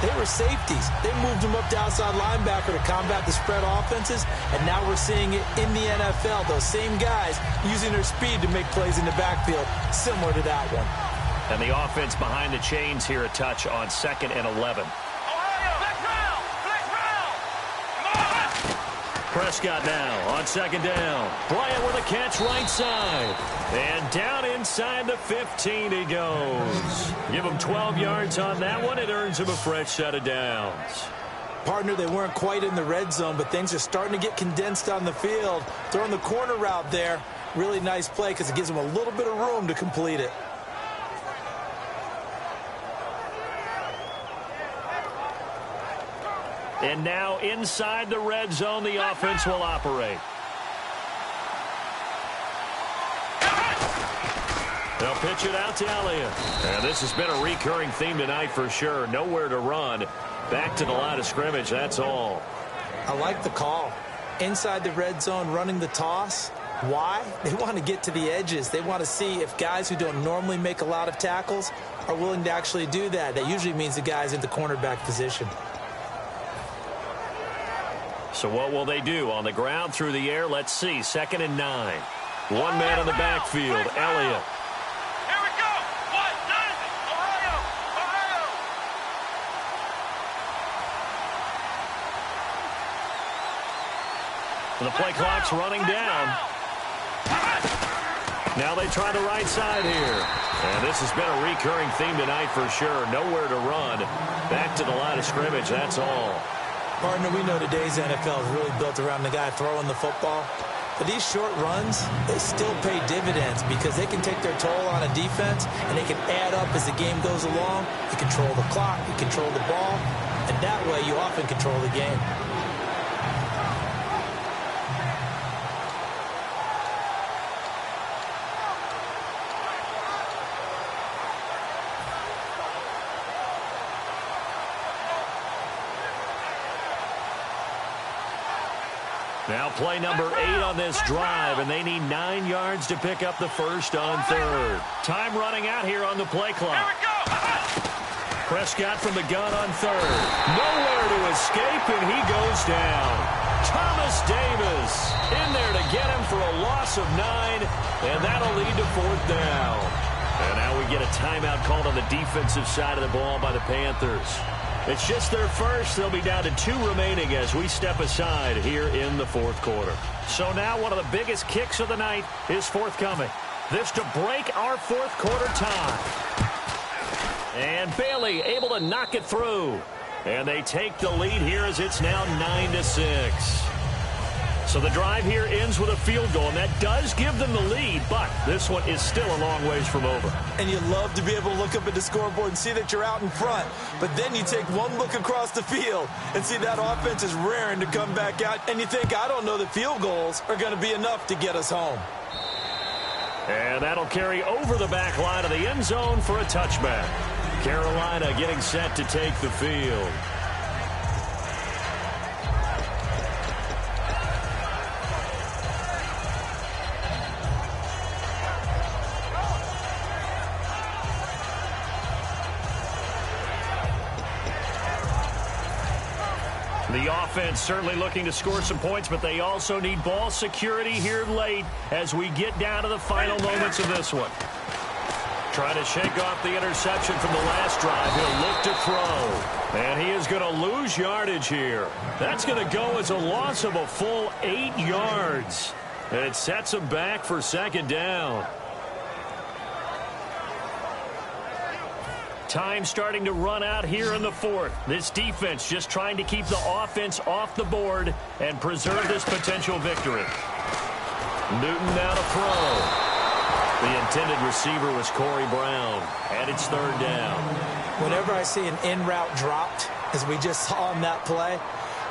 S2: they were safeties. They moved them up to outside linebacker to combat the spread offenses, and now we're seeing it in the NFL. Those same guys using their speed to make plays in the backfield, similar to that one. And the offense behind the chains here a touch on 2nd and 11. Prescott now on second down. Bryant with a catch right side. And down inside the 15 he goes. Give him 12 yards on that one. It earns him a fresh set of downs.
S3: Partner, they weren't quite in the red zone, but things are starting to get condensed on the field. Throwing the corner route there. Really nice play because it gives them a little bit of room to complete it.
S2: And now inside the red zone, the offense will operate. They'll pitch it out to Elliott. And this has been a recurring theme tonight for sure. Nowhere to run. Back to the line of scrimmage, that's all.
S3: I like the call. Inside the red zone, running the toss. Why? They want to get to the edges. They want to see if guys who don't normally make a lot of tackles are willing to actually do that. That usually means the guy's in the cornerback position.
S2: So what will they do? On the ground, through the air, let's see. 2nd and 9. One man in the backfield, Elliott.
S4: Here we go. 1-9. Ohio.
S2: The play clock's running down. Now they try the right side here. And this has been a recurring theme tonight for sure. Nowhere to run. Back to the line of scrimmage, that's all.
S3: Partner, we know today's NFL is really built around the guy throwing the football. But these short runs, they still pay dividends because they can take their toll on a defense and they can add up as the game goes along. You control the clock, you control the ball, and that way you often control the game.
S2: Now play number 8 on this drive, and they need 9 yards to pick up the first on 3rd. Time running out here on the play clock. Prescott from the gun on 3rd. Nowhere to escape, and he goes down. Thomas Davis in there to get him for a loss of 9, and that'll lead to 4th down. And now we get a timeout called on the defensive side of the ball by the Panthers. It's just their first. They'll be down to 2 remaining as we step aside here in the 4th quarter. So now one of the biggest kicks of the night is forthcoming. This to break our 4th quarter tie. And Bailey able to knock it through. And they take the lead here as it's now 9-6. So the drive here ends with a field goal, and that does give them the lead, but this one is still a long ways from over.
S3: And you love to be able to look up at the scoreboard and see that you're out in front, but then you take one look across the field and see that offense is raring to come back out, and you think, I don't know that field goals are going to be enough to get us home.
S2: And that'll carry over the back line of the end zone for a touchback. Carolina getting set to take the field. The offense certainly looking to score some points, but they also need ball security here late as we get down to the final moments of this one. Trying to shake off the interception from the last drive. He'll look to throw. And he is going to lose yardage here. That's going to go as a loss of a full 8 yards. And it sets him back for 2nd down. Time starting to run out here in the 4th. This defense just trying to keep the offense off the board and preserve this potential victory. Newton now to throw. The intended receiver was Corey Brown, and it's 3rd down.
S3: Whenever I see an in-route dropped, as we just saw in that play,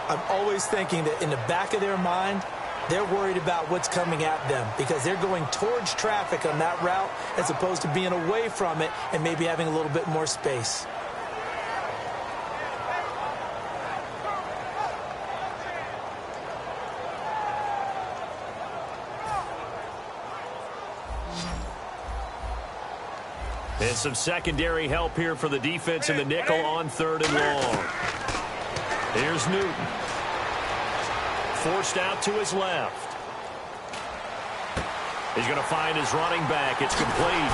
S3: I'm always thinking that in the back of their mind, they're worried about what's coming at them because they're going towards traffic on that route as opposed to being away from it and maybe having a little bit more space.
S2: And some secondary help here for the defense in the nickel on 3rd and long. Here's Newton. Forced out to his left. He's going to find his running back. It's complete.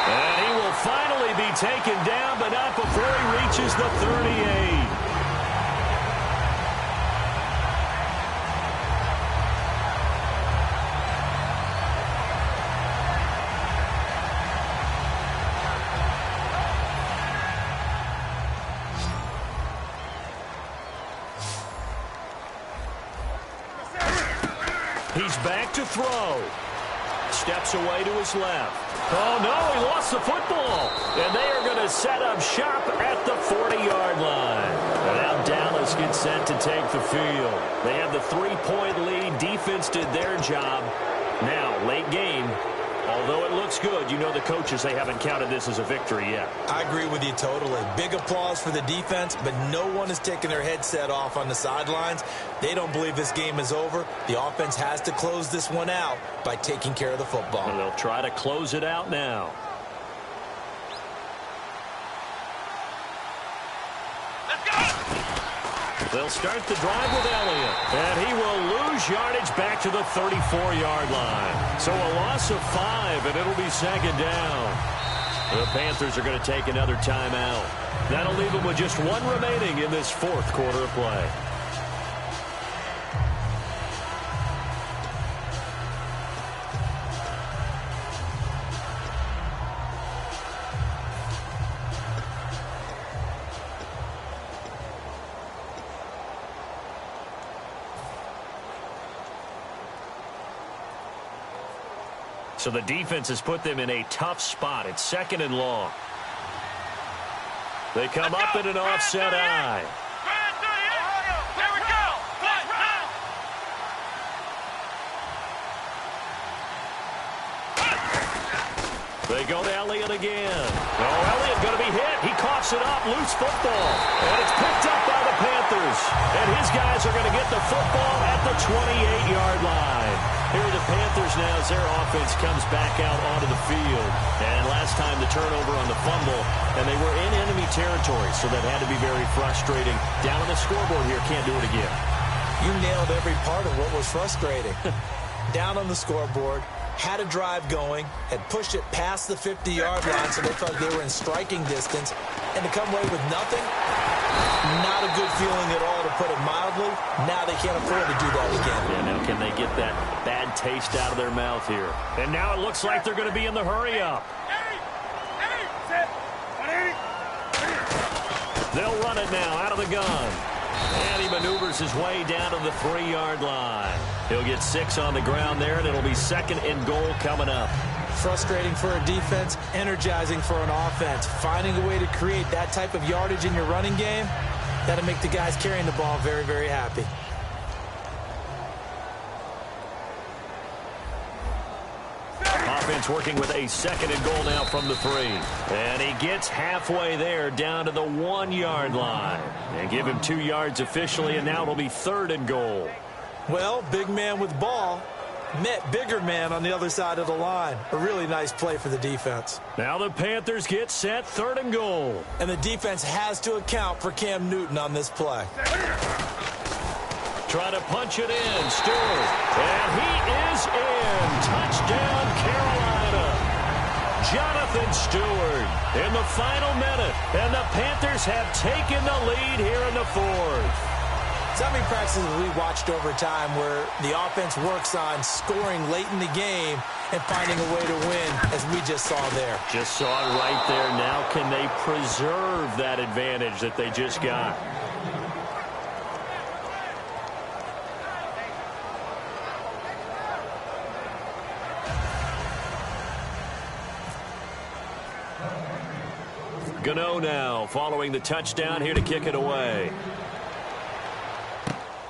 S2: And he will finally be taken down, but not before he reaches the 38. He's back to throw. Steps away to his left. Oh, no, he lost the football. And they are going to set up shop at the 40-yard line. And now Dallas gets set to take the field. They have the 3-point lead. Defense did their job. Now, late game. Although it looks good, you know the coaches, they haven't counted this as a victory yet.
S3: I agree with you totally. Big applause for the defense, but no one is taking their headset off on the sidelines. They don't believe this game is over. The offense has to close this one out by taking care of the football.
S2: And they'll try to close it out now. They'll start the drive with Elliott. And he will lose yardage back to the 34-yard line. So a loss of 5, and it'll be second down. The Panthers are going to take another timeout. That'll leave them with just 1 remaining in this 4th quarter of play. So the defense has put them in a tough spot. It's 2nd and long. They come up in an offset eye.
S4: Here we go.
S2: They go to Elliott again. Oh, Elliott going to be hit. He coughs it up. Loose football. And it's picked up by the Panthers. And his guys are going to get the football at the 28-yard line. Here are the Panthers now as their offense comes back out onto the field. And last time the turnover on the fumble, and they were in enemy territory, so that had to be very frustrating. Down on the scoreboard here, can't do it again.
S3: You nailed every part of what was frustrating. Down on the scoreboard, had a drive going, had pushed it past the 50-yard line, so they thought they were in striking distance, and to come away with nothing, not a good feeling at all, to put it mildly. Now they can't afford to do that again.
S2: Yeah, now can they get that bad taste out of their mouth here? And now it looks like they're going to be in the hurry-up. They'll run it now out of the gun. And he maneuvers his way down to the 3-yard line. He'll get 6 on the ground there, and it'll be 2nd and goal coming up.
S3: Frustrating for a defense, energizing for an offense. Finding a way to create that type of yardage in your running game, that'll make the guys carrying the ball very, very happy.
S2: Offense working with a 2nd and goal now from the 3. And he gets halfway there down to the 1-yard line. And give him 2 yards officially, and now it'll be 3rd and goal.
S3: Well, big man with ball met bigger man on the other side of the line. A really nice play for the defense.
S2: Now the Panthers get set, 3rd and goal.
S3: And the defense has to account for Cam Newton on this play.
S2: Try to punch it in, Stewart. And he is in. Touchdown, Carolina. Jonathan Stewart in the final minute. And the Panthers have taken the lead here in the 4th.
S3: So many practices we watched over time where the offense works on scoring late in the game and finding a way to win, as we just saw there.
S2: Just saw it right there. Now can they preserve that advantage that they just got? Gano now following the touchdown here to kick it away.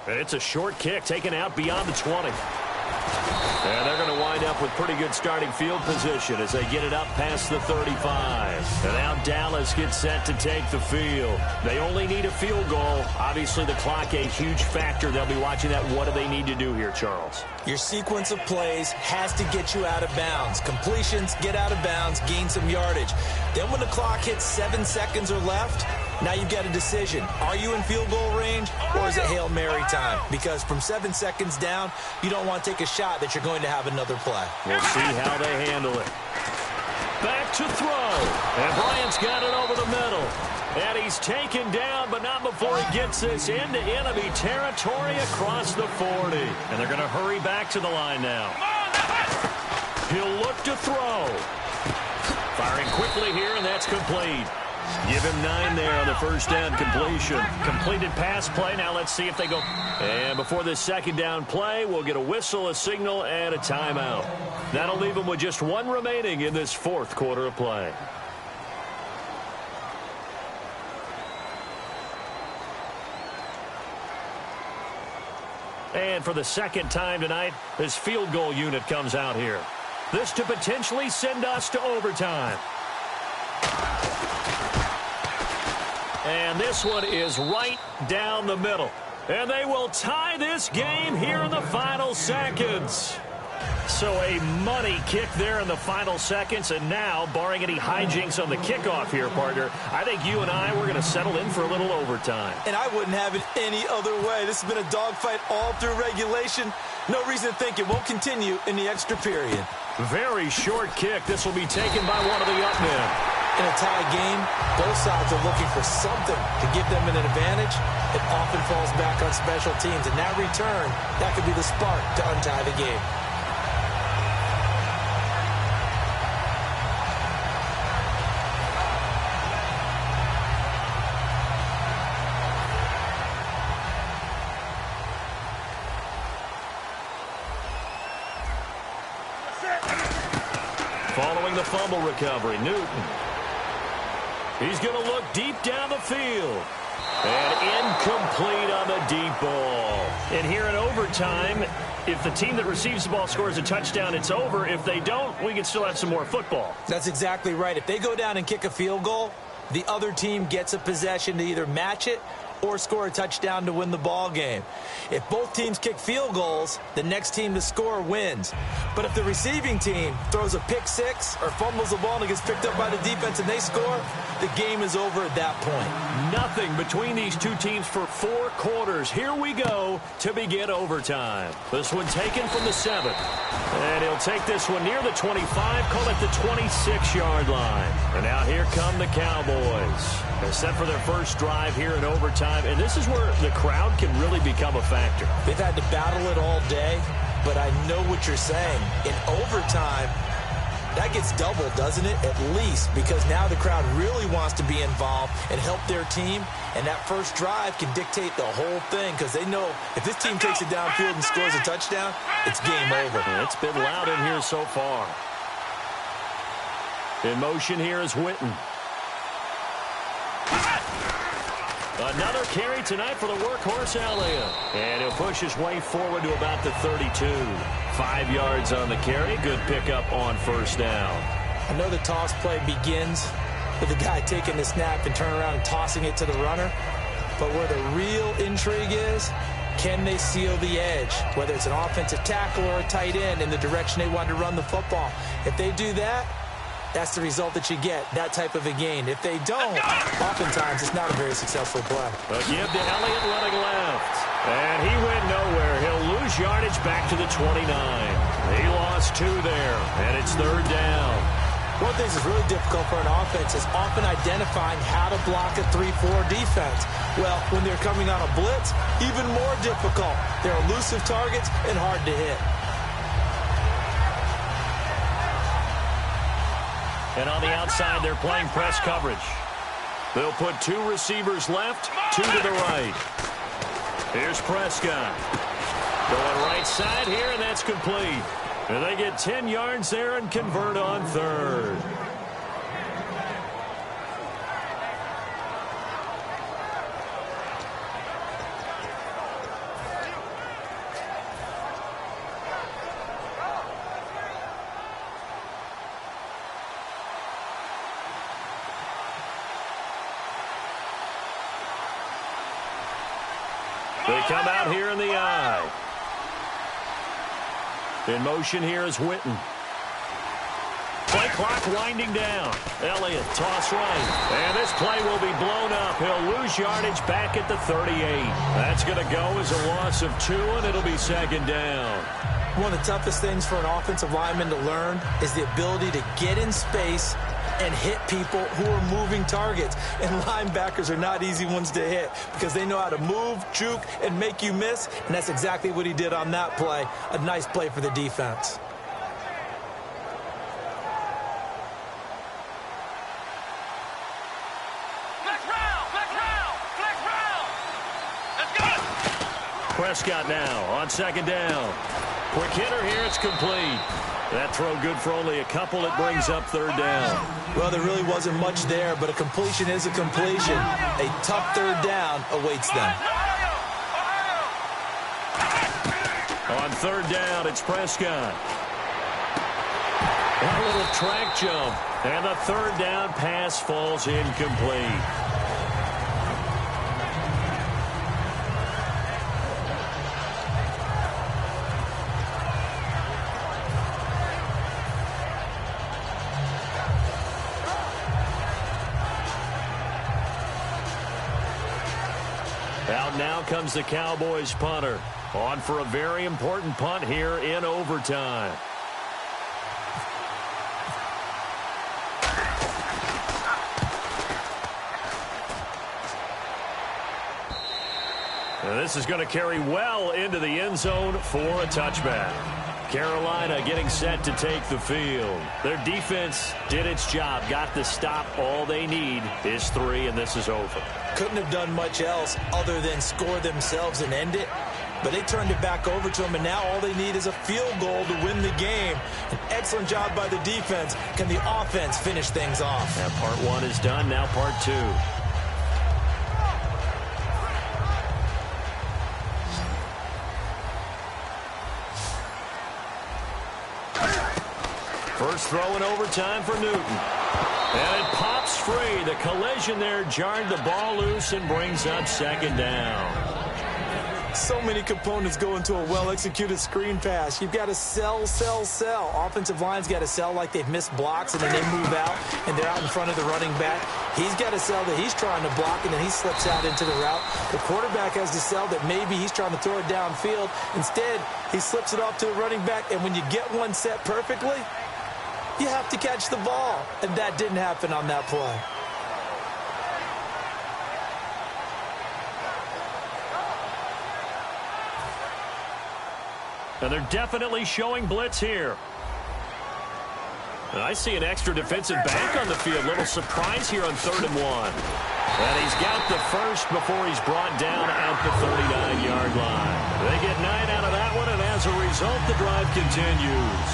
S2: And it's a short kick taken out beyond the 20. And they're going to wind up with pretty good starting field position as they get it up past the 35. And now Dallas gets set to take the field. They only need a field goal. Obviously, the clock a huge factor. They'll be watching that. What do they need to do here, Charles?
S3: Your sequence of plays has to get you out of bounds. Completions, get out of bounds, gain some yardage. Then when the clock hits 7 seconds or left, now you've got a decision. Are you in field goal range, or is it Hail Mary time? Because from 7 seconds down, you don't want to take a shot that you're going to have another play.
S2: We'll see how they handle it. Back to throw. And Bryant's got it over the middle. And he's taken down, but not before he gets this into enemy territory across the 40. And they're going to hurry back to the line now. He'll look to throw. Firing quickly here, and that's complete. Give him 9 there on the first down completion. Completed pass play. Now let's see if they go. And before this second down play, we'll get a whistle, a signal, and a timeout. That'll leave them with just 1 remaining in this fourth quarter of play. And for the second time tonight, this field goal unit comes out here. This to potentially send us to overtime. And this one is right down the middle. And they will tie this game here in the final seconds. So a money kick there in the final seconds. And now, barring any hijinks on the kickoff here, partner, I think you and I, we're going to settle in for a little overtime.
S3: And I wouldn't have it any other way. This has been a dogfight all through regulation. No reason to think it won't continue in the extra period.
S2: Very short kick. This will be taken by one of the up men.
S3: In a tie game, both sides are looking for something to give them an advantage. It often falls back on special teams. And that return, that could be the spark to untie the game.
S2: Following the fumble recovery, Newton. He's going to look deep down the field. And incomplete on the deep ball. And here in overtime, if the team that receives the ball scores a touchdown, it's over. If they don't, we can still have some more football.
S3: That's exactly right. If they go down and kick a field goal, the other team gets a possession to either match it or score a touchdown to win the ball game. If both teams kick field goals, the next team to score wins. But if the receiving team throws a pick six or fumbles the ball and it gets picked up by the defense and they score, the game is over at that point.
S2: Nothing between these two teams for 4 quarters. Here we go to begin overtime. This one taken from the 7. And he'll take this one near the 25, call it the 26-yard line. And now here come the Cowboys. They're set for their first drive here in overtime, and this is where the crowd can really become a factor.
S3: They've had to battle it all day, but I know what you're saying. In overtime, that gets doubled, doesn't it? At least, because now the crowd really wants to be involved and help their team, and that first drive can dictate the whole thing because they know if this team takes it downfield and scores a touchdown, it's game over.
S2: It's been loud in here so far. In motion here is Witten. Another carry tonight for the workhorse Elliott. And he'll push his way forward to about the 32. 5 yards on the carry. Good pickup on first down.
S3: I know the toss play begins with the guy taking the snap and turning around and tossing it to the runner. But where the real intrigue is, can they seal the edge? Whether it's an offensive tackle or a tight end in the direction they want to run the football. If they do that, that's the result that you get, that type of a gain. If they don't, oftentimes it's not a very successful play.
S2: A give to Elliott running left. And he went nowhere. He'll lose yardage back to the 29. He lost 2 there, and it's third down.
S3: One of the things that's really difficult for an offense is often identifying how to block a 3-4 defense. Well, when they're coming on a blitz, even more difficult. They're elusive targets and hard to hit.
S2: And on the outside, they're playing press coverage. They'll put 2 receivers left, 2 to the right. Here's Prescott. Going right side here, and that's complete. And they get 10 yards there and convert on third. They come out here in the eye. In motion here is Witten. Play clock winding down. Elliott, toss right. And this play will be blown up. He'll lose yardage back at the 38. That's going to go as a loss of 2, and it'll be second down.
S3: One of the toughest things for an offensive lineman to learn is the ability to get in space and hit people who are moving targets. And linebackers are not easy ones to hit because they know how to move, juke, and make you miss. And that's exactly what he did on that play. A nice play for the defense.
S2: Prescott now on second down. Quick hitter here. It's complete. That throw good for only a couple. It brings up third down.
S3: Well, there really wasn't much there, but a completion is a completion. A tough third down awaits them.
S2: On third down, it's Prescott. A little track jump. And the third down pass falls incomplete. Out now comes the Cowboys punter. On for a very important punt here in overtime. And this is going to carry well into the end zone for a touchback. Carolina getting set to take the field. Their defense did its job, got the stop. All they need is 3, and this is over.
S3: Couldn't have done much else other than score themselves and end it. But they turned it back over to them, and now all they need is a field goal to win the game. An excellent job by the defense. Can the offense finish things off?
S2: Now part 1 is done, now part 2. First throw in overtime for Newton. And it pops free. The collision there jarred the ball loose and brings up second down.
S3: So many components go into a well-executed screen pass. You've got to sell, sell, sell. Offensive line's got to sell like they've missed blocks, and then they move out, and they're out in front of the running back. He's got to sell that he's trying to block, and then he slips out into the route. The quarterback has to sell that maybe he's trying to throw it downfield. Instead, he slips it off to the running back, and when you get one set perfectly, you have to catch the ball, and that didn't happen on that play.
S2: And they're definitely showing blitz here. And I see an extra defensive back on the field. Little surprise here on 3rd and 1. And he's got the first before he's brought down at the 39-yard line. They get 9 out of that one, and as a result, the drive continues.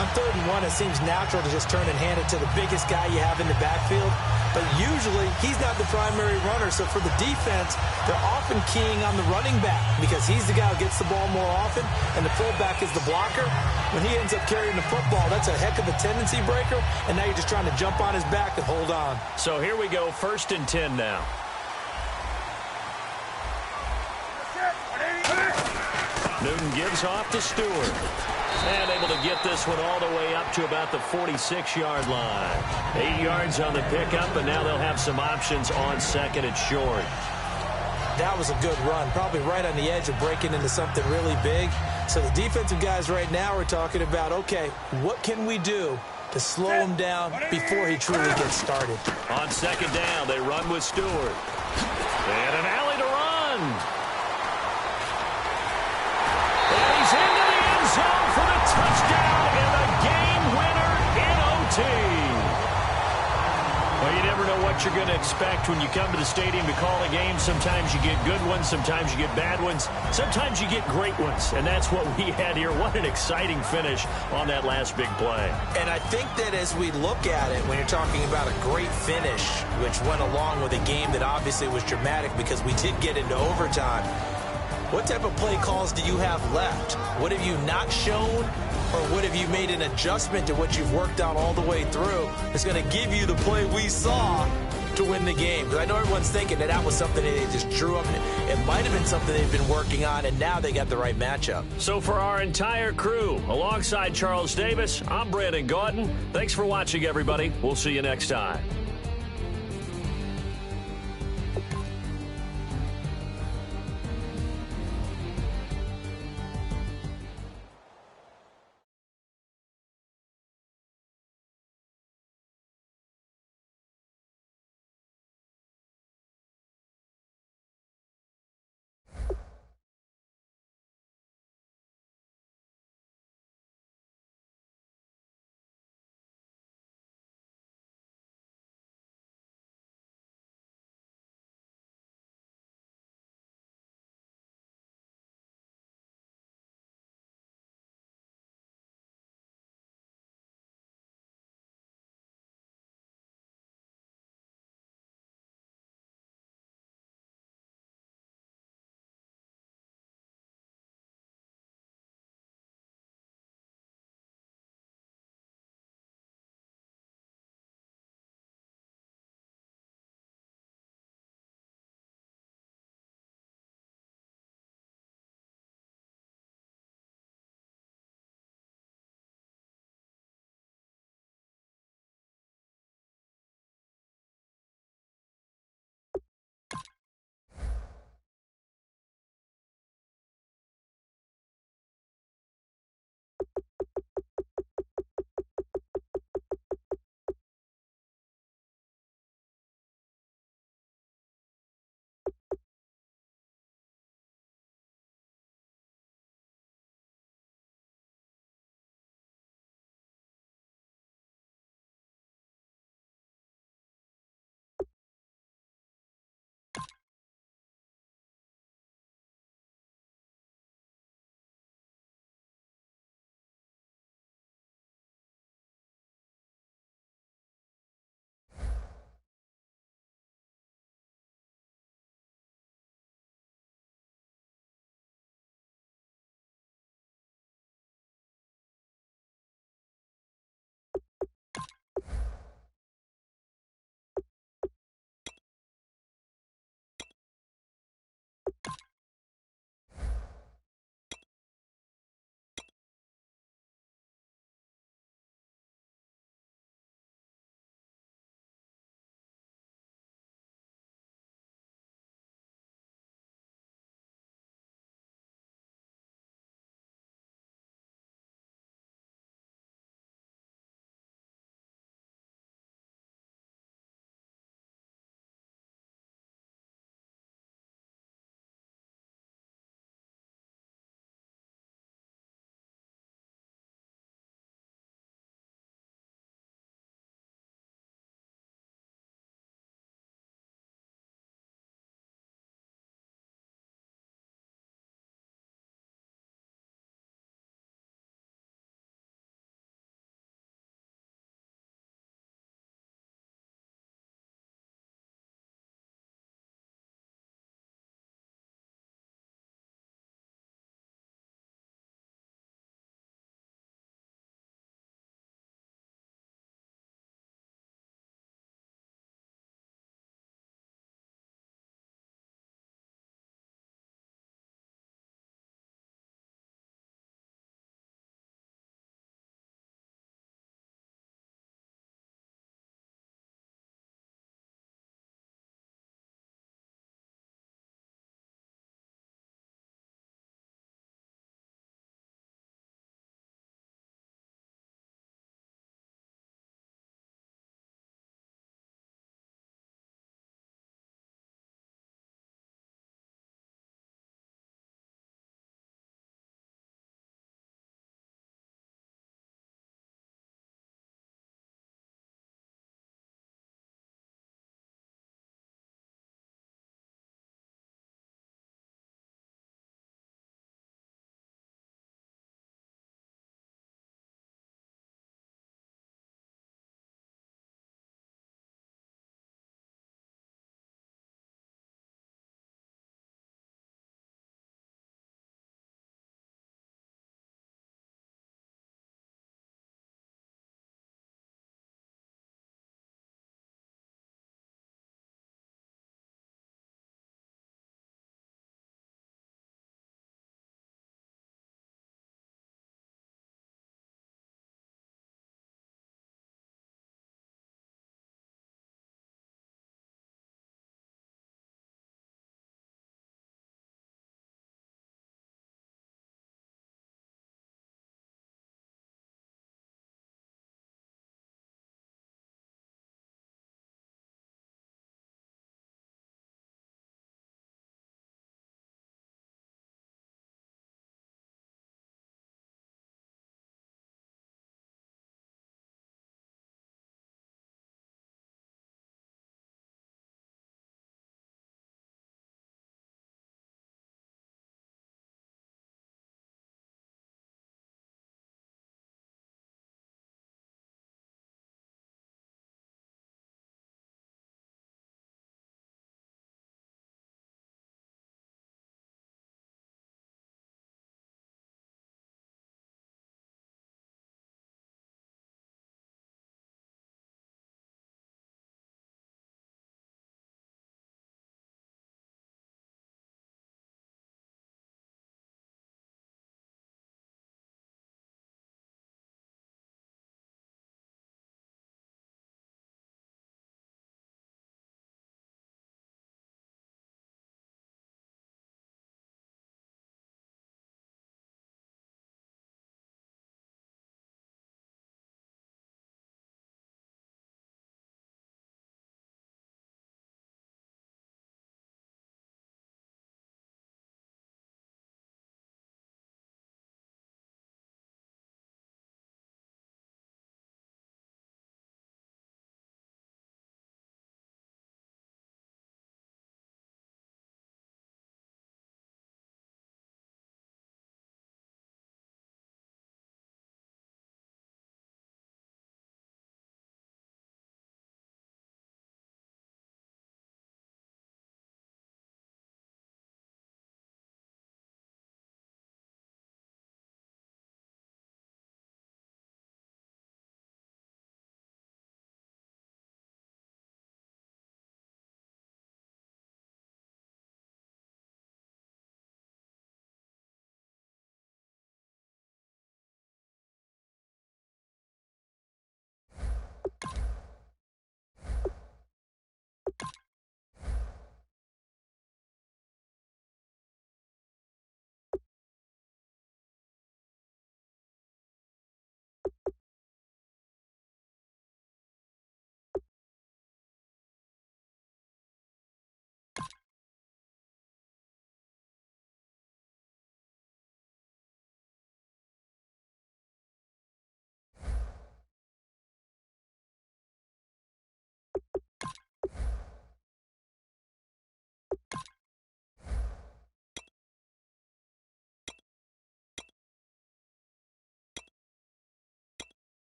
S3: On 3rd and 1, it seems natural to just turn and hand it to the biggest guy you have in the backfield. But usually, he's not the primary runner. So for the defense, they're often keying on the running back because he's the guy who gets the ball more often, and the fullback is the blocker. When he ends up carrying the football, that's a heck of a tendency breaker, and now you're just trying to jump on his back and hold on.
S2: So here we go, 1st and 10 now. Newton gives off to Stewart. And able to get this one all the way up to about the 46-yard line. 8 yards on the pickup, and now they'll have some options on 2nd and short.
S3: That was a good run, probably right on the edge of breaking into something really big. So the defensive guys right now are talking about, okay, what can we do to slow him down before he truly gets started?
S2: On 2nd down, they run with Stewart. And an alley to run. And he's into the end zone for the touchdown and the game winner in OT. Well, you never know what you're going to expect when you come to the stadium to call a game. Sometimes you get good ones. Sometimes you get bad ones. Sometimes you get great ones. And that's what we had here. What an exciting finish on that last big play.
S3: And I think that as we look at it, when you're talking about a great finish, which went along with a game that obviously was dramatic because we did get into overtime, what type of play calls do you have left? What have you not shown? Or what have you made an adjustment to what you've worked out all the way through that's going to give you the play we saw to win the game? Because I know everyone's thinking that that was something that they just drew up. It might have been something they've been working on, and now they got the right matchup.
S2: So for our entire crew, alongside Charles Davis, I'm Brandon Gaudin. Thanks for watching, everybody. We'll see you next time.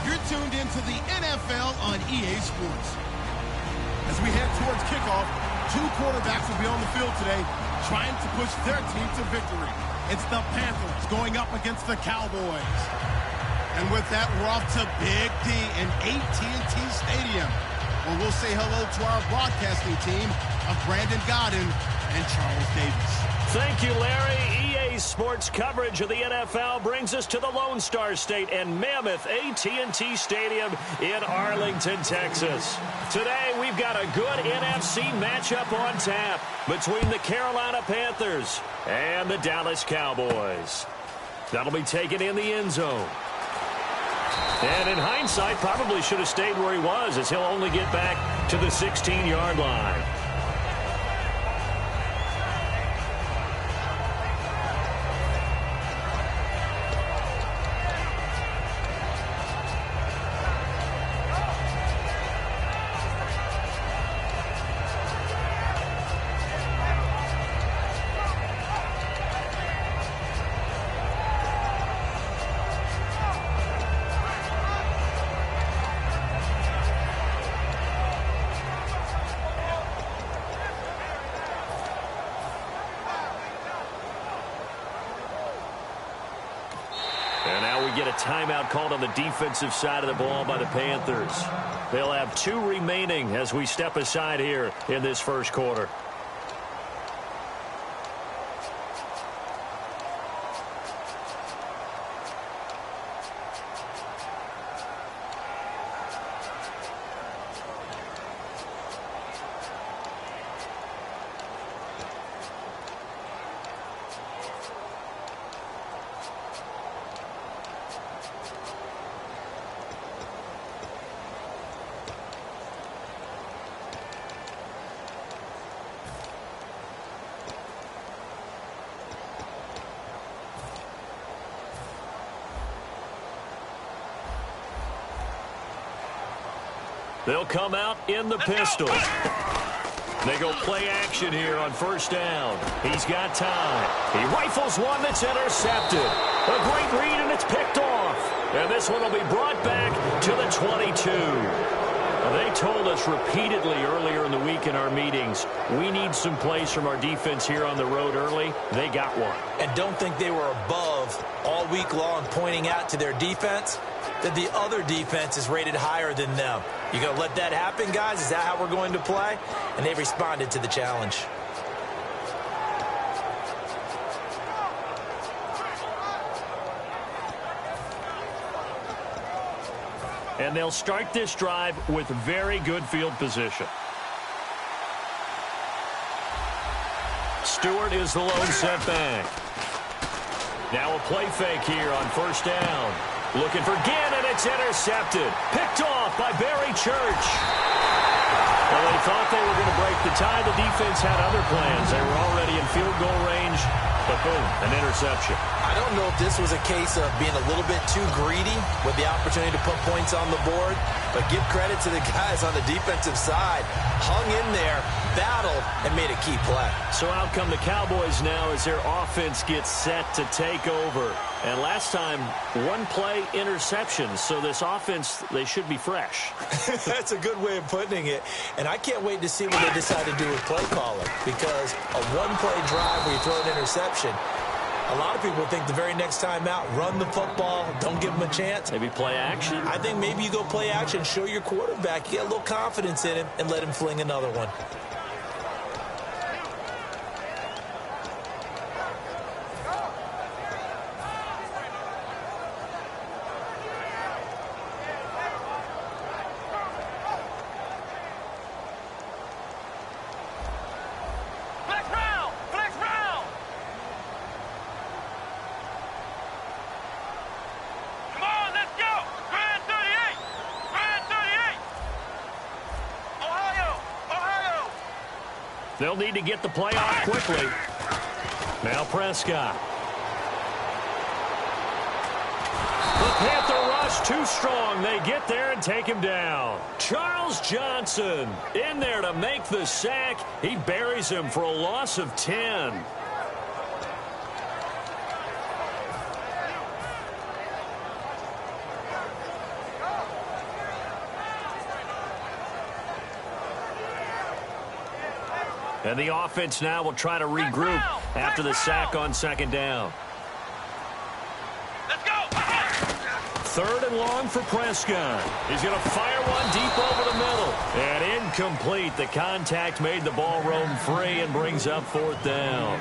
S1: You're tuned into the NFL on EA Sports. As we head towards kickoff, two quarterbacks will be on the field today trying to push their team to victory. It's the Panthers going up against the Cowboys. And with that, we're off to Big D in AT&T Stadium, where we'll say hello to our broadcasting team of Brandon Godden and Charles Davis.
S2: Thank you, Larry. EA Sports coverage of the NFL brings us to the Lone Star State and mammoth AT&T Stadium in Arlington, Texas. Today, we've got a good NFC matchup on tap between the Carolina Panthers and the Dallas Cowboys. That'll be taken in the end zone. And in hindsight, probably should have stayed where he was, as he'll only get back to the 16-yard line. And now we get a timeout called on the defensive side of the ball by the Panthers. They'll have 2 remaining as we step aside here in this first quarter. They'll come out in the pistol. They go play action here on first down. He's got time. He rifles one that's intercepted. A great read, and it's picked off. And this one will be brought back to the 22. They told us repeatedly earlier in the week in our meetings, we need some plays from our defense here on the road early. They got one.
S3: And don't think they were above all week long pointing out to their defense that the other defense is rated higher than them. You going to let that happen, guys? Is that how we're going to play? And they responded to the challenge.
S2: And they'll start this drive with very good field position. Stewart is the lone setback. Now a play fake here on first down. Looking for Ginn, and it's intercepted. Picked off by Barry Church. Well, they thought they were going to break the tie. The defense had other plans. They were already in field goal range, but boom, an interception.
S3: I don't know if this was a case of being a little bit too greedy with the opportunity to put points on the board, but give credit to the guys on the defensive side. Hung in there, battled, and made a key play.
S2: So out come the Cowboys now as their offense gets set to take over. And last time, one play interception. So this offense, they should be fresh.
S3: That's a good way of putting it. And I can't wait to see what they decide to do with play calling, because a one-play drive where you throw an interception, a lot of people think the very next time out, run the football, don't give them a chance.
S2: Maybe play action.
S3: I think maybe you go play action, show your quarterback, get a little confidence in him, and let him fling another one.
S2: They'll need to get the play off quickly. Now Prescott. The Panther rush too strong. They get there and take him down. Charles Johnson in there to make the sack. He buries him for a loss of 10. And the offense now will try to regroup after the sack on second down.
S4: Let's go!
S2: 3rd and long for Prescott. He's going to fire one deep over the middle. And incomplete. The contact made the ball roam free and brings up 4th down.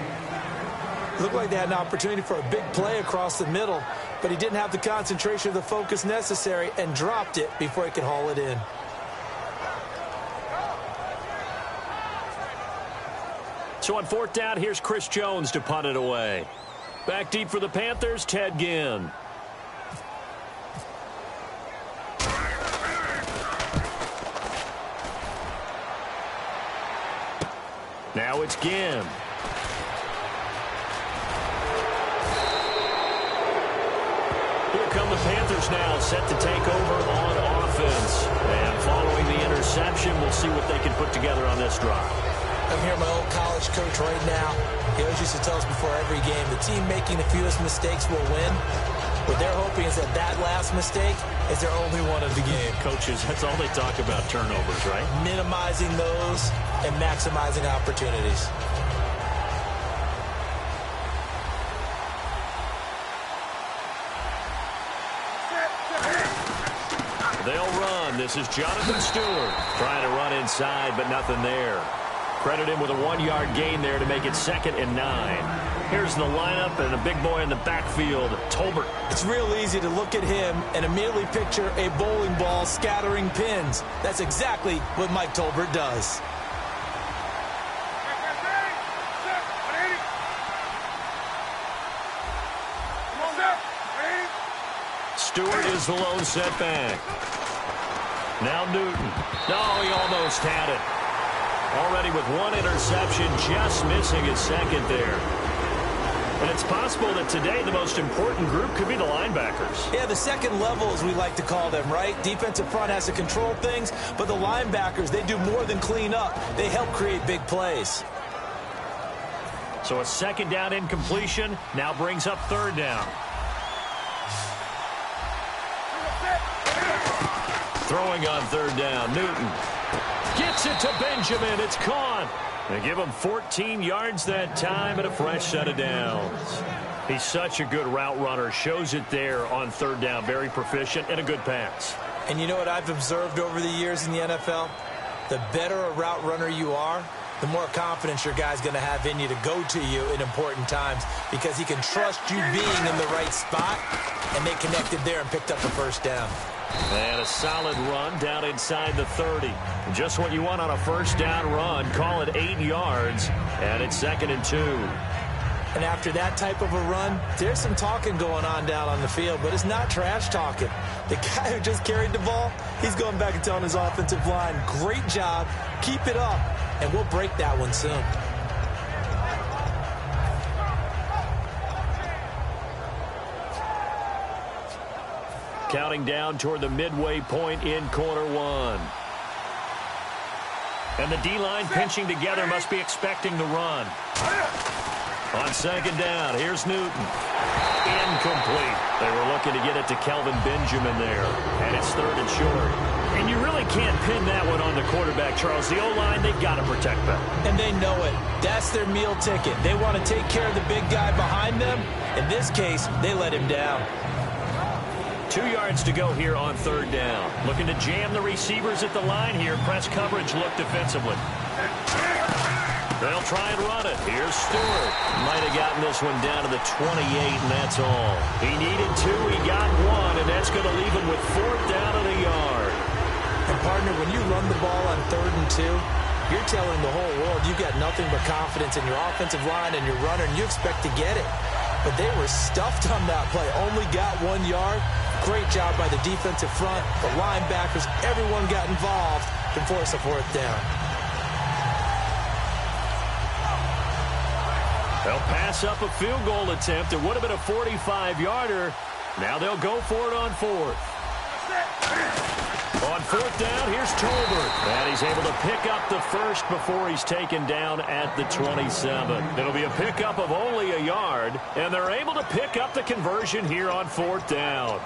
S3: Looked like they had an opportunity for a big play across the middle, but he didn't have the concentration or the focus necessary and dropped it before he could haul it in.
S2: So on 4th down, here's Chris Jones to punt it away. Back deep for the Panthers, Ted Ginn. Now it's Ginn. Here come the Panthers now, set to take over on offense. And following the interception, we'll see what they can put together on this drive.
S3: I'm hearing my old college coach right now. He always used to tell us before every game, the team making the fewest mistakes will win. What they're hoping is that that last mistake is their only one of the game.
S2: Coaches, that's all they talk about, turnovers, right?
S3: Minimizing those and maximizing opportunities.
S2: They'll run. This is Jonathan Stewart trying to run inside, but nothing there. Credit him with a 1-yard gain there to make it 2nd and 9. Here's the lineup and a big boy in the backfield, Tolbert.
S3: It's real easy to look at him and immediately picture a bowling ball scattering pins. That's exactly what Mike Tolbert does.
S2: Stewart is the lone setback. Now Newton. No, he almost had it. Already with 1 interception, just missing his 2nd there. And it's possible that today the most important group could be the linebackers.
S3: Yeah, the second level, as we like to call them, right? Defensive front has to control things, but the linebackers, they do more than clean up. They help create big plays.
S2: So a 2nd down incompletion now brings up 3rd down. Throwing on 3rd down, Newton. Gets it to Benjamin. It's caught. They give him 14 yards that time and a fresh set of downs. He's such a good route runner. Shows it there on 3rd down. Very proficient and a good pass.
S3: And you know what I've observed over the years in the NFL? The better a route runner you are, the more confidence your guy's going to have in you to go to you in important times because he can trust you being in the right spot, and they connected there and picked up the 1st down.
S2: And a solid run down inside the 30. Just what you want on a 1st down run. Call it 8 yards, and it's 2nd and 2.
S3: And after that type of a run, there's some talking going on down on the field, but it's not trash talking. The guy who just carried the ball, he's going back and telling his offensive line, great job, keep it up, and we'll break that one soon.
S2: Counting down toward the midway point in quarter 1. And the D-line pinching together must be expecting the run. On 2nd down, here's Newton. Incomplete. They were looking to get it to Kelvin Benjamin there. And it's 3rd and short. And you really can't pin that one on the quarterback, Charles. The O-line, they've got to protect that.
S3: And they know it. That's their meal ticket. They want to take care of the big guy behind them. In this case, they let him down.
S2: 2 yards to go here on 3rd down. Looking to jam the receivers at the line here. Press coverage look defensively. They'll try and run it. Here's Stewart. Might have gotten this one down to the 28, and that's all. He needed 2. He got 1, and that's going to leave him with 4th down at a yard.
S3: And, partner, when you run the ball on 3rd and 2, you're telling the whole world you've got nothing but confidence in your offensive line and your runner, and you expect to get it. But they were stuffed on that play. Only got 1 yard. Great job by the defensive front. The linebackers, everyone got involved to force a 4th down.
S2: They'll pass up a field goal attempt. It would have been a 45-yarder. Now they'll go for it on 4th. On 4th down, here's Tolbert. And he's able to pick up the 1st before he's taken down at the 27. It'll be a pickup of only a yard, and they're able to pick up the conversion here on 4th down.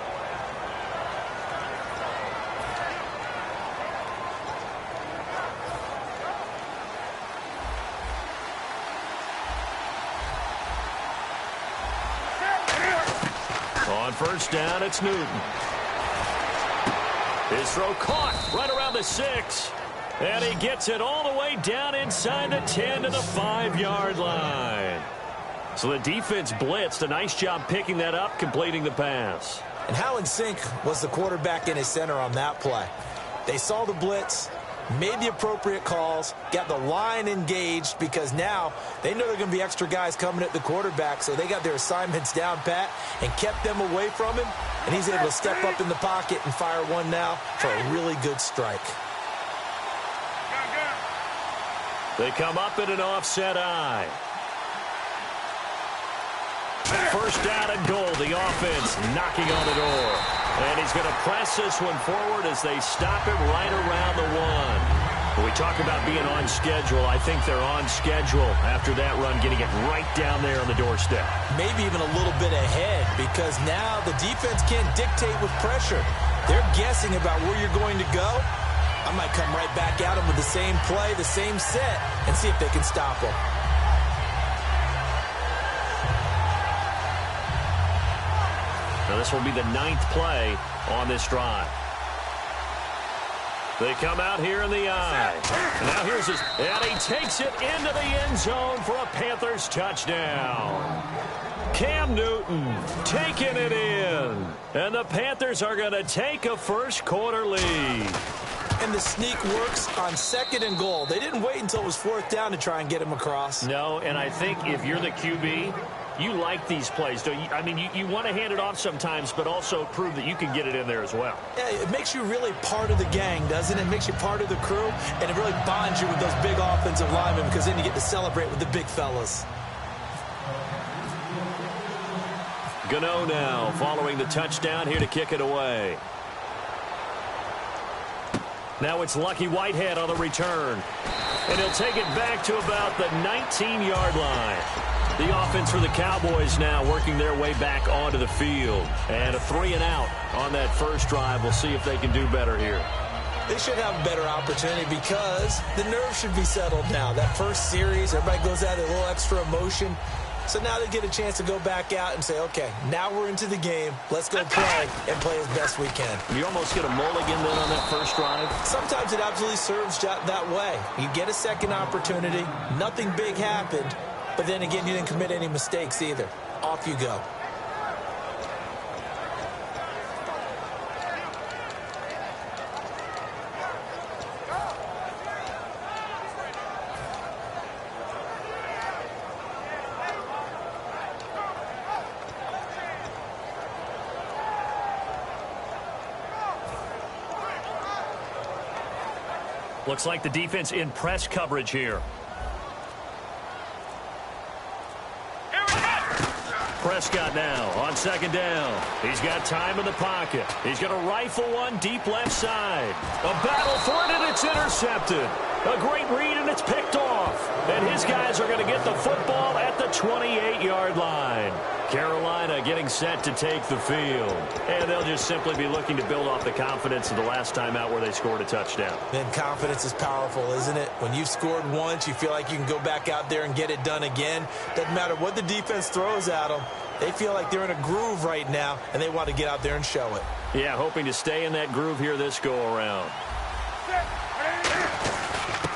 S2: On 1st down, it's Newton. His throw caught right around the 6. And he gets it all the way down inside the 10 to the 5-yard line. So the defense blitzed. A nice job picking that up, completing the pass.
S3: And how in sync was the quarterback and his center on that play? They saw the blitz, made the appropriate calls, got the line engaged, because now they know there are going to be extra guys coming at the quarterback, so they got their assignments down pat and kept them away from him, and he's able to step up in the pocket and fire one now for a really good strike.
S2: They come up in an offset eye. First down and goal. The offense knocking on the door. And he's going to press this one forward as they stop it right around the 1. When we talk about being on schedule, I think they're on schedule after that run, getting it right down there on the doorstep.
S3: Maybe even a little bit ahead, because now the defense can't dictate with pressure. They're guessing about where you're going to go. I might come right back at them with the same play, the same set, and see if they can stop them.
S2: Now this will be the 9th play on this drive. They come out here in the eye. And now here's his, and he takes it into the end zone for a Panthers touchdown. Cam Newton taking it in. And the Panthers are going to take a first quarter lead.
S3: And the sneak works on 2nd and goal. They didn't wait until it was 4th down to try and get him across.
S2: No, and I think if you're the QB, you like these plays, don't you? I mean, you want to hand it off sometimes, but also prove that you can get it in there as well.
S3: Yeah, it makes you really part of the gang, doesn't it? It makes you part of the crew, and it really bonds you with those big offensive linemen, because then you get to celebrate with the big fellas.
S2: Gano now following the touchdown here to kick it away. Now it's Lucky Whitehead on the return. And he'll take it back to about the 19-yard line. The offense for the Cowboys now working their way back onto the field. And a 3-and-out on that first drive. We'll see if they can do better here.
S3: They should have a better opportunity, because the nerves should be settled now. That first series, everybody goes out with a little extra emotion. So now they get a chance to go back out and say, okay, now we're into the game. Let's go play and play as best we can.
S2: You almost get a mulligan then on that first drive?
S3: Sometimes it absolutely serves that way. You get a second opportunity. Nothing big happened. But then again, you didn't commit any mistakes either. Off you go.
S2: Looks like the defense in press coverage here. Prescott now on 2nd down. He's got time in the pocket. He's going to rifle one deep left side. A battle for it, and it's intercepted. A great read, and it's picked off. And his guys are going to get the football at the 28-yard line. Carolina getting set to take the field. And they'll just simply be looking to build off the confidence of the last time out where they scored a touchdown.
S3: Then confidence is powerful, isn't it? When you've scored once, you feel like you can go back out there and get it done again. Doesn't matter what the defense throws at them. They feel like they're in a groove right now, and they want to get out there and show it.
S2: Yeah, hoping to stay in that groove here this go-around.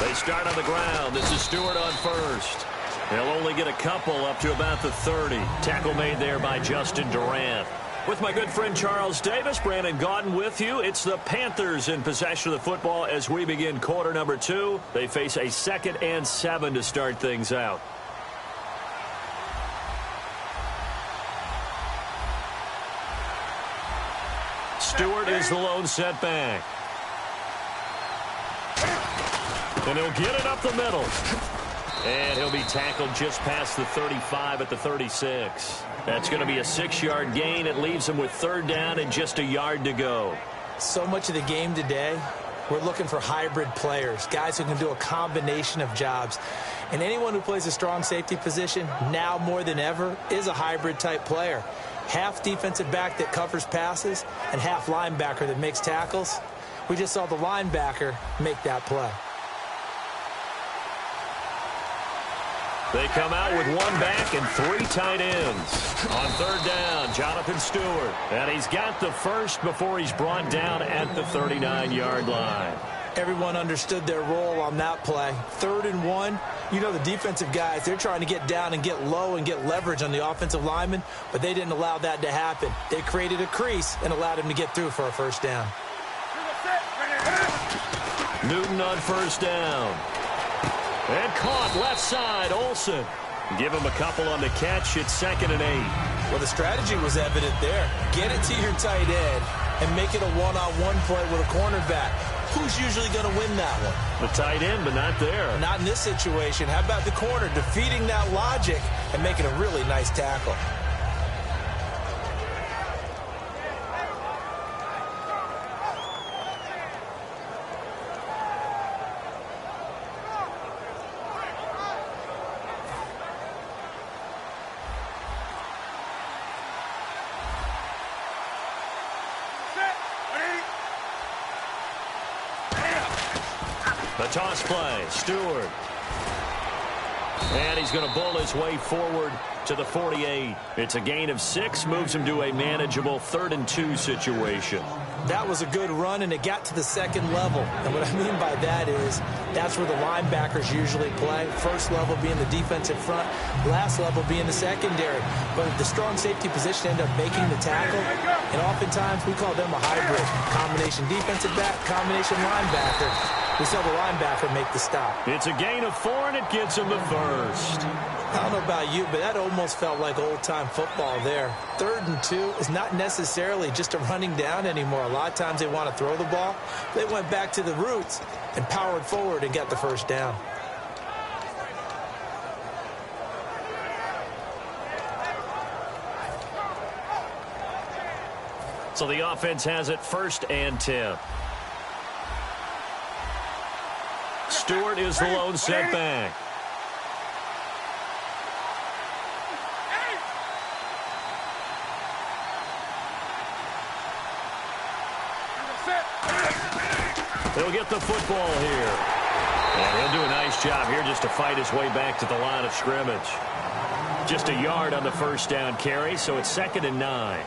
S2: They start on the ground. This is Stewart on first. They'll only get a couple up to about the 30. Tackle made there by Justin Durant. With my good friend Charles Davis, Brandon Gaudin with you. It's the Panthers in possession of the football as we begin quarter number 2. They face a 2nd and 7 to start things out. Stewart is the lone setback. And he'll get it up the middle. And he'll be tackled just past the 35 at the 36. That's going to be a 6-yard gain. It leaves him with 3rd down and just a yard to go.
S3: So much of the game today, we're looking for hybrid players, guys who can do a combination of jobs. And anyone who plays a strong safety position, now more than ever, is a hybrid-type player. Half defensive back that covers passes and half linebacker that makes tackles. We just saw the linebacker make that play.
S2: They come out with one back and 3 tight ends. On third down, Jonathan Stewart. And he's got the first before he's brought down at the 39-yard line.
S3: Everyone understood their role on that play. 3rd and 1. You know the defensive guys, they're trying to get down and get low and get leverage on the offensive lineman, but they didn't allow that to happen. They created a crease and allowed him to get through for a first down.
S2: Newton on first down. And caught left side, Olsen. Give him a couple on the catch. It's 2nd and 8.
S3: Well, the strategy was evident there. Get it to your tight end and make it a one-on-one play with a cornerback. Who's usually going to win that one?
S2: The tight end, but not there.
S3: Not in this situation. How about the corner defeating that logic and making a really nice tackle?
S2: The toss play, Stewart. And he's going to bull his way forward to the 48. It's a gain of 6, moves him to a manageable 3rd and 2 situation.
S3: That was a good run, and it got to the 2nd level. And what I mean by that is that's where the linebackers usually play. First level being the defensive front, last level being the secondary. But the strong safety position ended up making the tackle, and oftentimes we call them a hybrid. Combination defensive back, combination linebacker. We saw the linebacker make the stop.
S2: It's a gain of 4, and it gets him the first.
S3: I don't know about you, but that almost felt like old-time football there. 3rd and 2 is not necessarily just a running down anymore. A lot of times they want to throw the ball. They went back to the roots and powered forward and got the first down.
S2: So the offense has it 1st and 10. Stewart is the lone setback. He'll get the football here. And he'll do a nice job here just to fight his way back to the line of scrimmage. Just a yard on the first down carry, so it's 2nd and 9.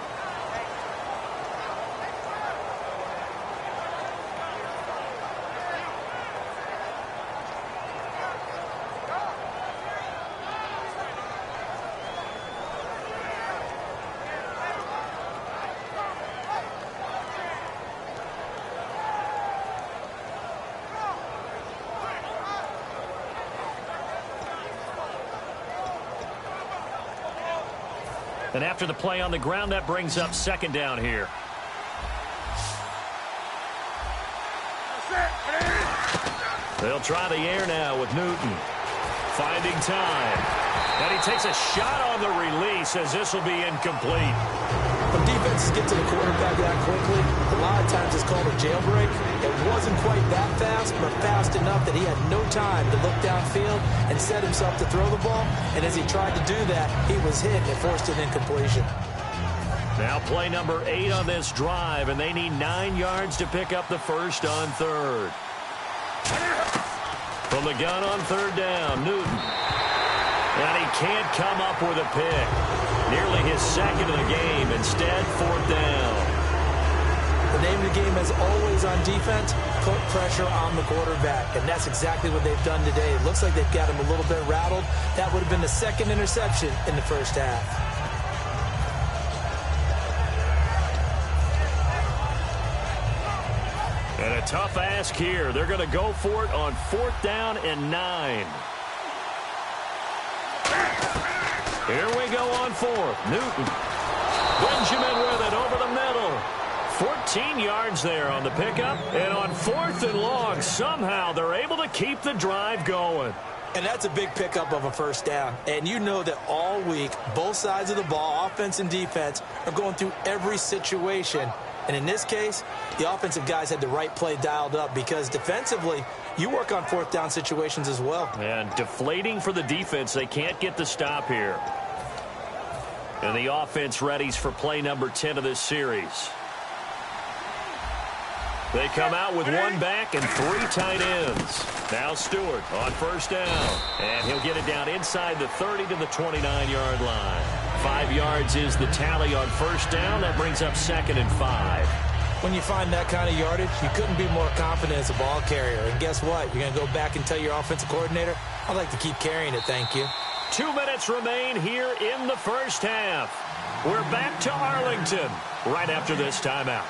S2: And after the play on the ground, that brings up 2nd down here. They'll try the air now with Newton. Finding time. And he takes a shot on the release as this will be incomplete.
S3: When defenses get to the quarterback that quickly, a lot of times it's called a jailbreak. It wasn't quite that fast, but fast enough that he had no time to look downfield and set himself to throw the ball. And as he tried to do that, he was hit and forced an incompletion.
S2: Now play number 8 on this drive, and they need 9 yards to pick up the first on 3rd. From the gun on 3rd down, Newton. And he can't come up with a pick. Nearly his 2nd of the game. Instead, 4th down.
S3: The name of the game, as always on defense, put pressure on the quarterback. And that's exactly what they've done today. It looks like they've got him a little bit rattled. That would have been the 2nd interception in the first half.
S2: And a tough ask here. They're going to go for it on 4th down and 9. Here we go on 4th. Newton. Benjamin with it over the middle. 14 yards there on the pickup. And on 4th and long, somehow they're able to keep the drive going.
S3: And that's a big pickup of a first down. And you know that all week, both sides of the ball, offense and defense, are going through every situation. And in this case, the offensive guys had the right play dialed up because defensively, you work on 4th down situations as well.
S2: And deflating for the defense. They can't get the stop here. And the offense readies for play number 10 of this series. They come out with one back and 3 tight ends. Now Stewart on first down. And he'll get it down inside the 30 to the 29-yard line. 5 yards is the tally on first down. That brings up 2nd and 5.
S3: When you find that kind of yardage, you couldn't be more confident as a ball carrier. And guess what? You're going to go back and tell your offensive coordinator, I'd like to keep carrying it, thank you.
S2: 2 minutes remain here in the first half. We're back to Arlington right after this timeout.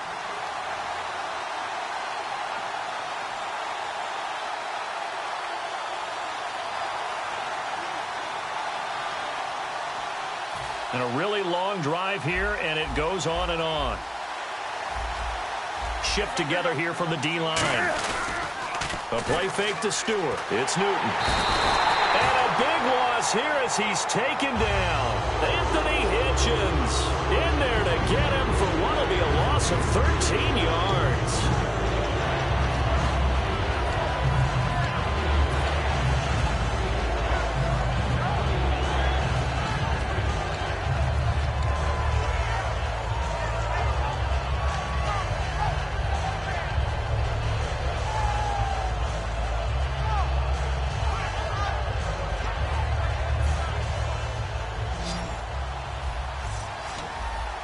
S2: And a really long drive here, and it goes on and on. Shift together here from the D-line. A play fake to Stewart. It's Newton. And a big loss here as he's taken down. Anthony Hitchens in there to get him for what will be a loss of 13 yards.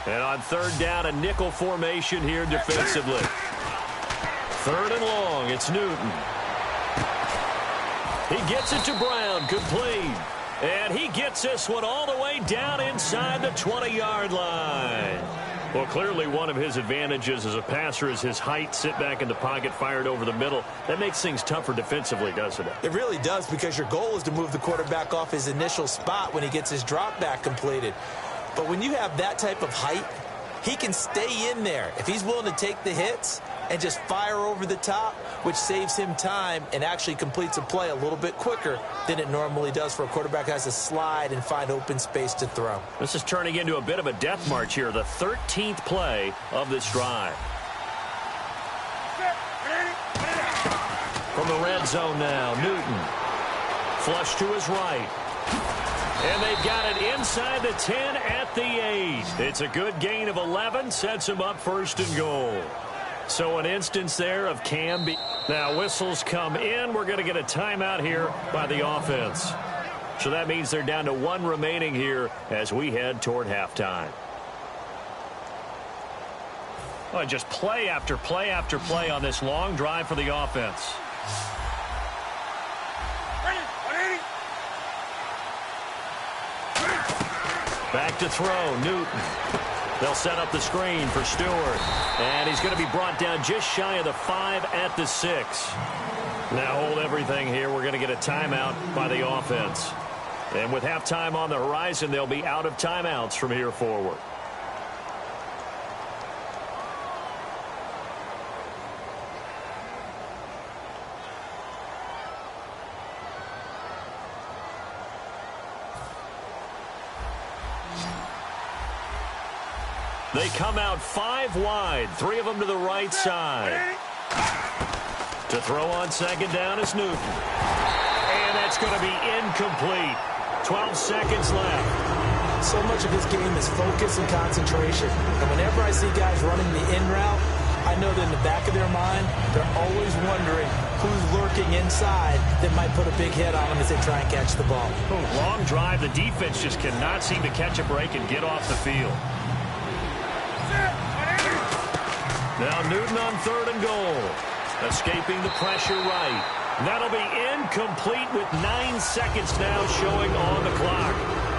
S2: And on third down, a nickel formation here defensively. 3rd and long, it's Newton. He gets it to Brown, complete. And he gets this one all the way down inside the 20-yard line. Well, clearly one of his advantages as a passer is his height. Sit back in the pocket, fired over the middle. That makes things tougher defensively, doesn't it?
S3: It really does, because your goal is to move the quarterback off his initial spot when he gets his drop back completed. But when you have that type of height, he can stay in there if he's willing to take the hits and just fire over the top, which saves him time and actually completes a play a little bit quicker than it normally does for a quarterback who has to slide and find open space to throw.
S2: This is turning into a bit of a death march here, the 13th play of this drive. From the red zone now, Newton. Flush to his right. And they've got it inside the 10 at the 8. It's a good gain of 11, sets him up 1st and goal. So an instance there of Cam. Now whistles come in. We're going to get a timeout here by the offense. So that means they're down to 1 remaining here as we head toward halftime. Well, just play after play after play on this long drive for the offense. Back to throw, Newton. They'll set up the screen for Stewart. And he's going to be brought down just shy of the 5 at the 6. Now hold everything here. We're going to get a timeout by the offense. And with halftime on the horizon, they'll be out of timeouts from here forward. They come out 5 wide, 3 of them to the right side. To throw on 2nd down is Newton. And that's going to be incomplete. 12 seconds left.
S3: So much of his game is focus and concentration. And whenever I see guys running the in route, I know that in the back of their mind, they're always wondering who's lurking inside that might put a big hit on them as they try and catch the ball.
S2: Long drive. The defense just cannot seem to catch a break and get off the field. Now Newton on 3rd and goal. Escaping the pressure right. That'll be incomplete with 9 seconds now showing on the clock.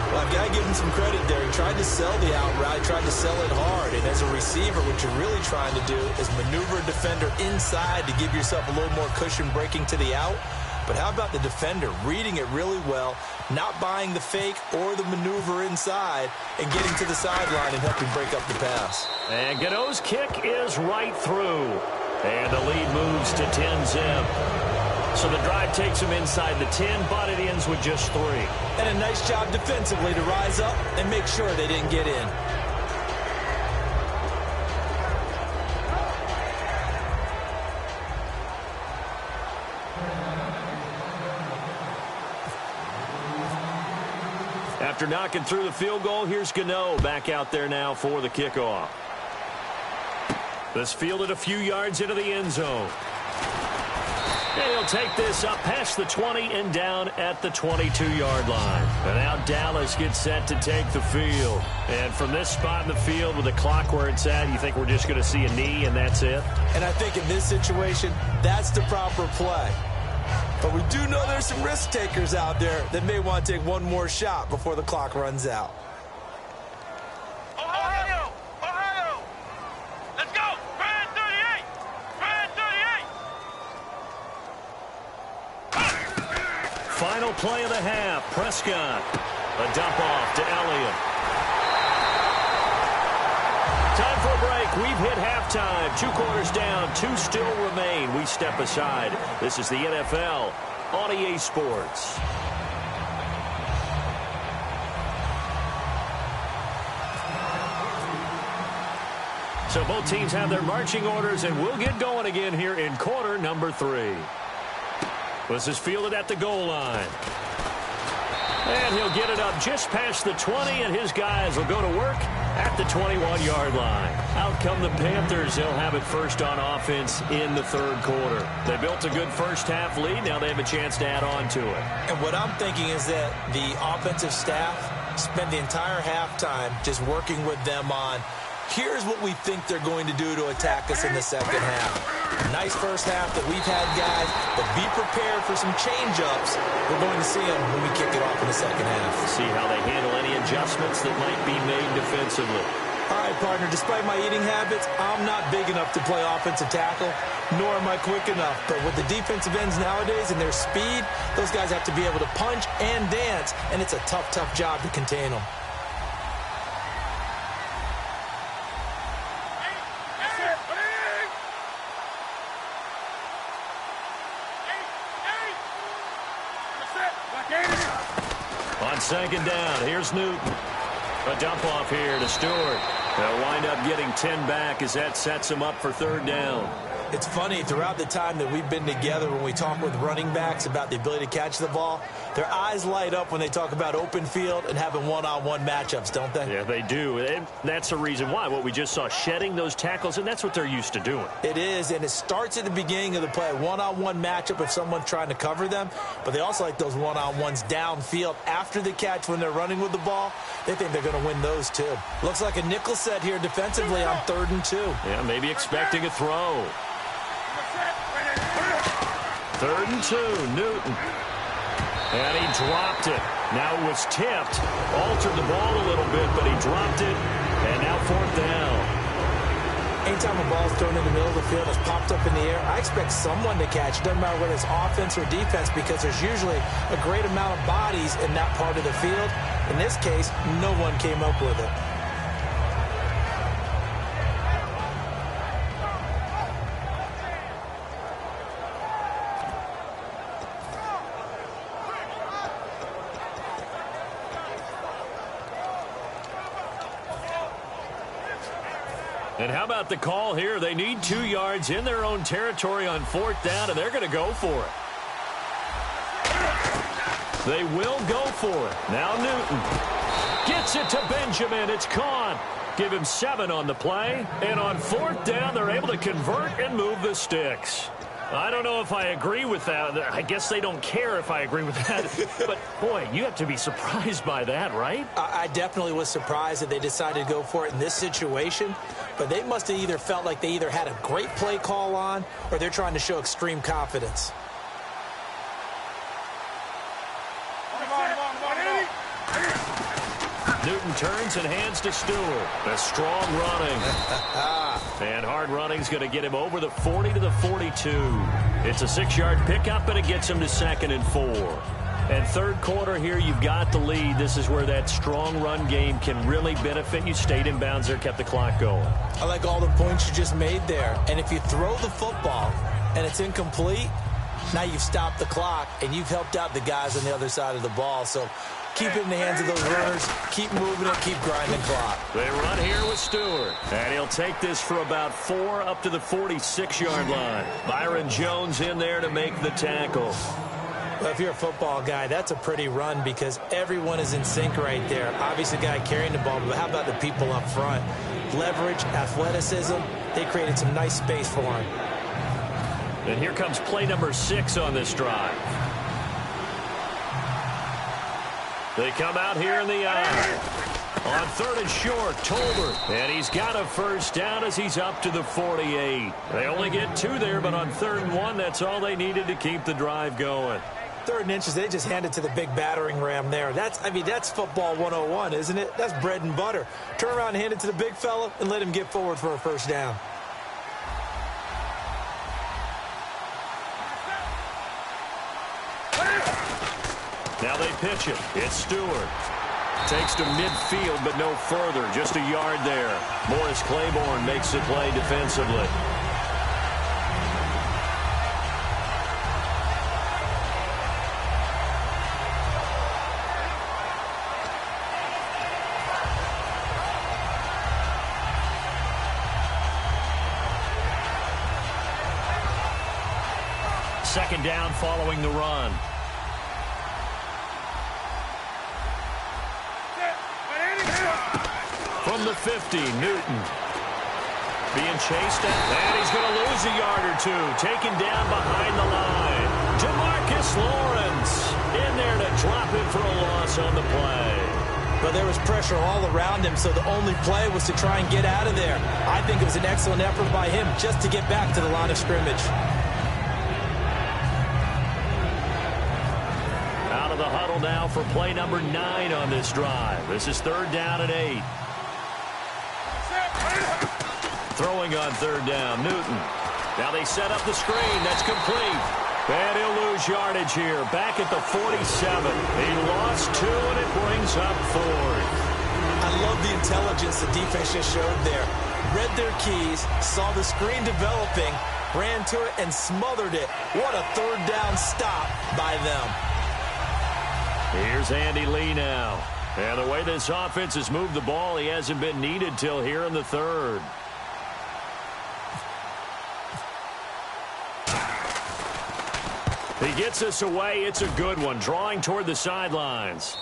S3: Well, I've got to give him some credit there. He tried to sell the out route, tried to sell it hard. And as a receiver, what you're really trying to do is maneuver a defender inside to give yourself a little more cushion breaking to the out. But how about the defender reading it really well, not buying the fake or the maneuver inside, and getting to the sideline and helping break up the pass.
S2: And Godot's kick is right through. And the lead moves to 10-zip. So the drive takes him inside the 10, but it ends with just 3.
S3: And a nice job defensively to rise up and make sure they didn't get in.
S2: After knocking through the field goal, here's Gano back out there now for the kickoff. This fielded a few yards into the end zone. And he'll take this up past the 20 and down at the 22-yard line. And now Dallas gets set to take the field. And from this spot in the field with the clock where it's at, you think we're just going to see a knee and that's it?
S3: And I think in this situation, that's the proper play. But we do know there's some risk takers out there that may want to take one more shot before the clock runs out.
S4: Ohio! Ohio! Let's go! Red 38! Red 38!
S2: Final play of the half. Prescott. A dump off to Elliott. Time for a break. We've hit halftime. 2 quarters down. 2 still remain. We step aside. This is the NFL on EA Sports. So both teams have their marching orders, and we'll get going again here in quarter number 3. This is fielded at the goal line. And he'll get it up just past the 20, and his guys will go to work at the 21-yard line. Out come the Panthers. They'll have it first on offense in the 3rd quarter. They built a good first-half lead. Now they have a chance to add on to it.
S3: And what I'm thinking is that the offensive staff spent the entire halftime just working with them on, here's what we think they're going to do to attack us in the second half. Nice first half that we've had, guys, but be prepared for some change-ups. We're going to see them when we kick it off in the second half.
S2: See how they handle any adjustments that might be made defensively.
S3: All right, partner, despite my eating habits, I'm not big enough to play offensive tackle, nor am I quick enough. But with the defensive ends nowadays and their speed, those guys have to be able to punch and dance, and it's a tough, tough job to contain them.
S2: On second down, here's Newton. A dump off here to Stewart. They'll wind up getting 10 back as that sets them up for 3rd down.
S3: It's funny, throughout the time that we've been together, when we talk with running backs about the ability to catch the ball, their eyes light up when they talk about open field and having one-on-one matchups, don't they?
S2: Yeah, they do. And that's the reason why. What we just saw, shedding those tackles, and that's what they're used to doing.
S3: It is, and it starts at the beginning of the play. One-on-one matchup if someone's trying to cover them, but they also like those one-on-ones downfield after the catch when they're running with the ball. They think they're going to win those, too. Looks like a nickel set here defensively on 3rd and 2.
S2: Yeah, maybe expecting a throw. 3rd and 2, Newton. And he dropped it. Now it was tipped. Altered the ball a little bit, but he dropped it. And now 4th down.
S3: Anytime a ball's thrown in the middle of the field, it's popped up in the air, I expect someone to catch. It doesn't matter whether it's offense or defense, because there's usually a great amount of bodies in that part of the field. In this case, no one came up with it.
S2: And how about the call here? They need 2 yards in their own territory on 4th down, and they're going to go for it. They will go for it. Now Newton gets it to Benjamin. It's caught. Give him 7 on the play. And on 4th down, they're able to convert and move the sticks. I don't know if I agree with that. I guess they don't care if I agree with that. But, boy, you have to be surprised by that, right?
S3: I definitely was surprised that they decided to go for it in this situation. But they must have either felt like they either had a great play call on or they're trying to show extreme confidence.
S2: Newton turns and hands to Stewart. A strong running. And hard running's going to get him over the 40 to the 42. It's a 6-yard pickup, and it gets him to 2nd and 4. And 3rd quarter here, you've got the lead. This is where that strong run game can really benefit you. Stayed in bounds there, kept the clock going.
S3: I like all the points you just made there. And if you throw the football and it's incomplete, now you've stopped the clock and you've helped out the guys on the other side of the ball. So keep it in the hands of those runners. Keep moving it. Keep grinding clock.
S2: They run here with Stewart. And he'll take this for about 4 up to the 46-yard line. Byron Jones in there to make the tackle.
S3: Well, if you're a football guy, that's a pretty run because everyone is in sync right there. Obviously, the guy carrying the ball, but how about the people up front? Leverage, athleticism, They created some nice space for him.
S2: And here comes play number 6 on this drive. They come out here in the eye. On 3rd and short, Tolbert. And he's got a first down as he's up to the 48. They only get 2 there, but on 3rd and 1, that's all they needed to keep the drive going.
S3: 3rd and inches, they just handed to the big battering ram there. That's football 101, isn't it? That's bread and butter. Turn around and hand it to the big fella and let him get forward for a first down.
S2: Now they pitch it. It's Stewart. Takes to midfield, but no further. Just a yard there. Morris Claiborne makes the play defensively. Second down following the run. From the 50, Newton. Being chased at, and he's going to lose a yard or 2. Taken down behind the line. Jamarcus Lawrence in there to drop him for a loss on the play.
S3: But there was pressure all around him, so the only play was to try and get out of there. I think it was an excellent effort by him just to get back to the line of scrimmage.
S2: Out of the huddle now for play number 9 on this drive. This is 3rd down and 8. Throwing on 3rd down, Newton. Now they set up the screen. That's complete. And he'll lose yardage here. Back at the 47. He lost 2, and it brings up 4th.
S3: I love the intelligence the defense just showed there. Read their keys, saw the screen developing, ran to it, and smothered it. What a 3rd down stop by them.
S2: Here's Andy Lee now. And the way this offense has moved the ball, he hasn't been needed till here in the 3rd. He gets us away. It's a good one. Drawing toward the sidelines.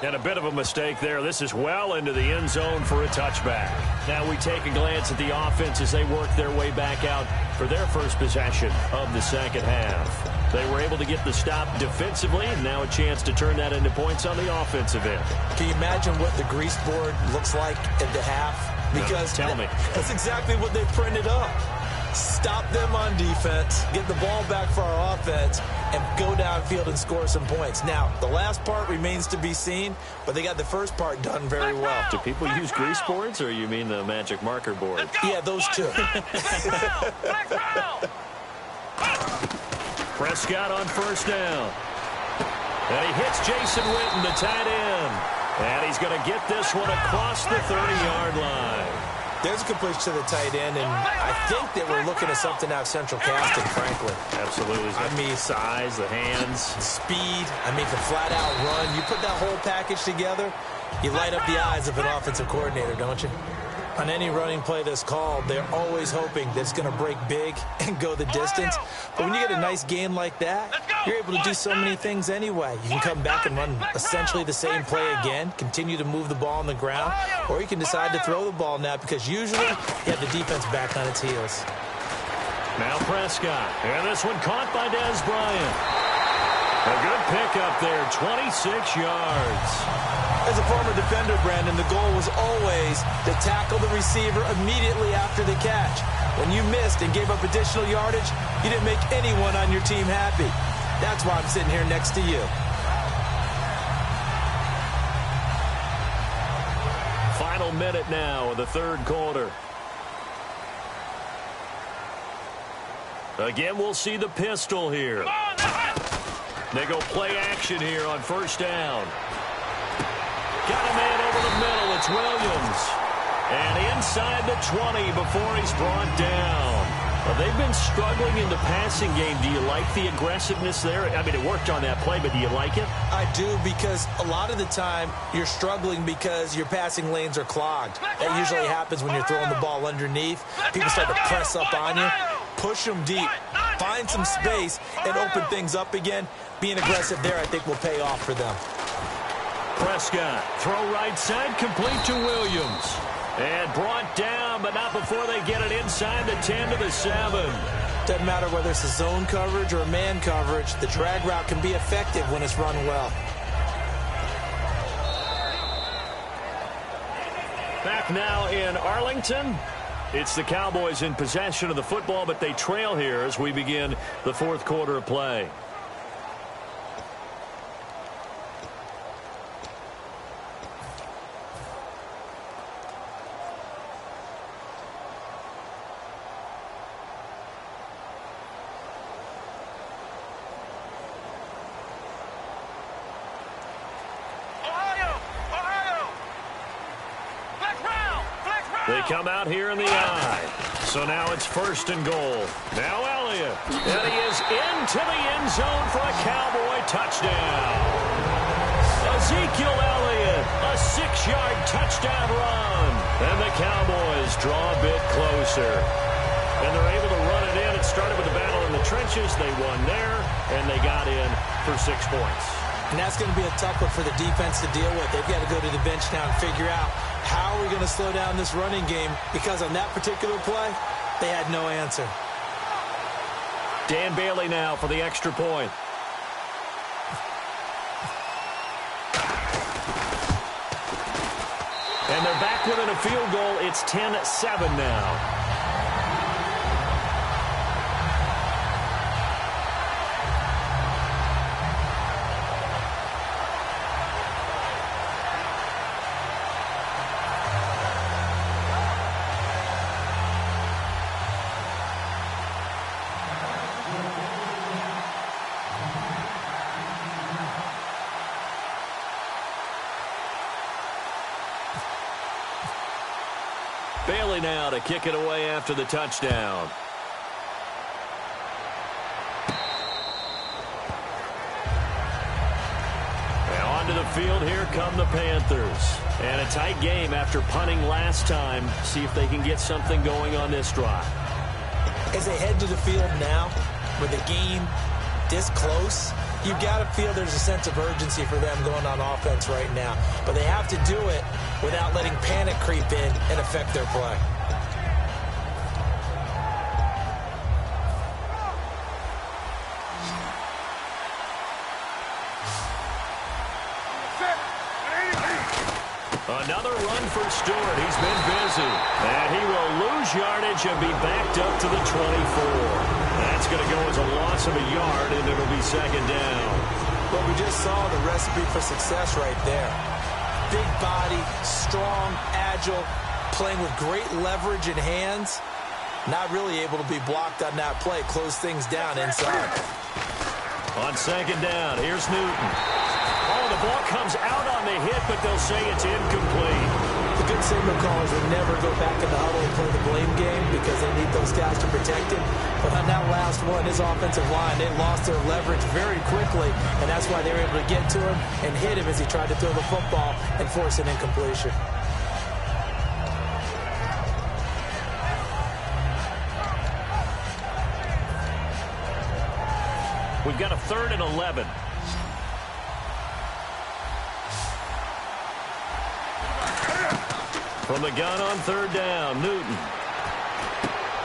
S2: And a bit of a mistake there. This is well into the end zone for a touchback. Now we take a glance at the offense as they work their way back out for their first possession of the second half. They were able to get the stop defensively, and now a chance to turn that into points on the offensive end.
S3: Can you imagine what the grease board looks like at the half? Because
S2: tell me.
S3: That's exactly what they printed up. Stop them on defense, get the ball back for our offense, and go downfield and score some points. Now, the last part remains to be seen, but they got the first part done very well.
S2: Do people use grease boards, or you mean the magic marker board?
S3: Yeah, those two.
S2: Prescott on first down. And he hits Jason Witten, the tight end. And he's going to get this one across the 30-yard line.
S3: There's a completion to the tight end, and I think that we're looking at something out of central casting, frankly.
S2: Absolutely.
S3: I mean,
S2: size, the hands.
S3: Speed, I mean, the flat-out run. You put that whole package together, you light up the eyes of an offensive coordinator, don't you? On any running play that's called, they're always hoping that it's going to break big and go the distance. But when you get a nice game like that, you're able to do so many things anyway. You can come back and run essentially the same play again, continue to move the ball on the ground, or you can decide to throw the ball now because usually you have the defense back on its heels.
S2: Now Prescott, and this one caught by Dez Bryant. A good pickup there, 26 yards.
S3: As a former defender, Brandon, the goal was always to tackle the receiver immediately after the catch. When you missed and gave up additional yardage, you didn't make anyone on your team happy. That's why I'm sitting here next to you.
S2: Final minute now of the 3rd quarter. Again, we'll see the pistol here. They go play action here on first down. Got a man over the middle. It's Williams. And inside the 20 before he's brought down. Well, they've been struggling in the passing game. Do you like the aggressiveness there? I mean, it worked on that play, but do you like it?
S3: I do, because a lot of the time you're struggling because your passing lanes are clogged. That usually happens when you're throwing the ball underneath. People start to press up on you. Push them deep. Find some space and open things up again. Being aggressive there, I think, will pay off for them.
S2: Prescott, throw right side, complete to Williams. And brought down, but not before they get it inside the 10 to the 7.
S3: Doesn't matter whether it's a zone coverage or a man coverage. The drag route can be effective when it's run well.
S2: Back now in Arlington. It's the Cowboys in possession of the football, but they trail here as we begin the fourth quarter of play. They come out here in the eye. So now it's 1st and goal. Now Elliott. And he is into the end zone for a Cowboy touchdown. Ezekiel Elliott, a 6-yard touchdown run. And the Cowboys draw a bit closer. And they're able to run it in. It started with a battle in the trenches. They won there, and they got in for 6 points.
S3: And that's going to be a tough one for the defense to deal with. They've got to go to the bench now and figure out how are we going to slow down this running game, because on that particular play, they had no answer.
S2: Dan Bailey now for the extra point. And they're back within a field goal. It's 10-7 now. Bailey now to kick it away after the touchdown. And onto the field, here come the Panthers. And a tight game after punting last time. See if they can get something going on this drive.
S3: As they head to the field now, with the game this close, you've got to feel there's a sense of urgency for them going on offense right now. But they have to do it without letting panic creep in and affect their play.
S2: Another run for Stewart. He's been busy. And he will lose yardage and be backed up to the 24. That's going to go as a loss of a yard, and it'll be 2nd down.
S3: But we just saw the recipe for success right there. Big body, strong, agile, playing with great leverage in hands. Not really able to be blocked on that play. Close things down inside.
S2: On 2nd down, here's Newton. Oh, the ball comes out on the hit, but they'll say it's incomplete.
S3: The good signal callers would never go back in the huddle and play the blame game because they need those guys to protect him. But on that last one, his offensive line, they lost their leverage very quickly, and that's why they were able to get to him and hit him as he tried to throw the football and force an incompletion.
S2: We've got a 3rd and 11. From the gun on 3rd down, Newton.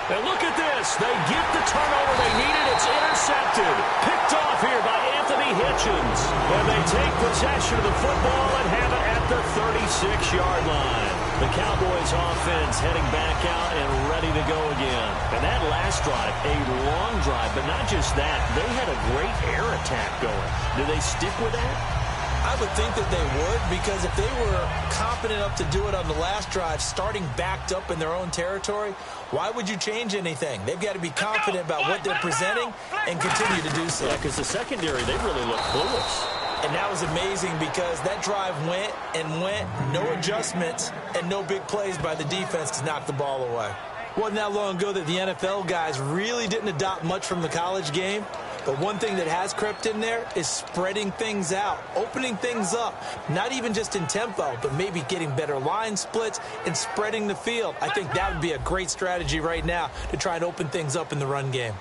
S2: And look at this. They get the turnover they needed. It's intercepted. Picked off here by Anthony Hitchens. And they take possession of the football and have it at the 36-yard line. The Cowboys offense heading back out and ready to go again. And that last drive, a long drive, but not just that. They had a great air attack going. Do they stick with that?
S3: I would think that they would, because if they were confident enough to do it on the last drive, starting backed up in their own territory, why would you change anything? They've got to be confident about what they're presenting and continue to do so.
S2: Yeah, because the secondary, they really look clueless.
S3: And that was amazing because that drive went and went, no adjustments, and no big plays by the defense to knock the ball away. Wasn't that long ago that the NFL guys really didn't adopt much from the college game. But one thing that has crept in there is spreading things out, opening things up, not even just in tempo, but maybe getting better line splits and spreading the field. I think that would be a great strategy right now to try and open things up in the run game.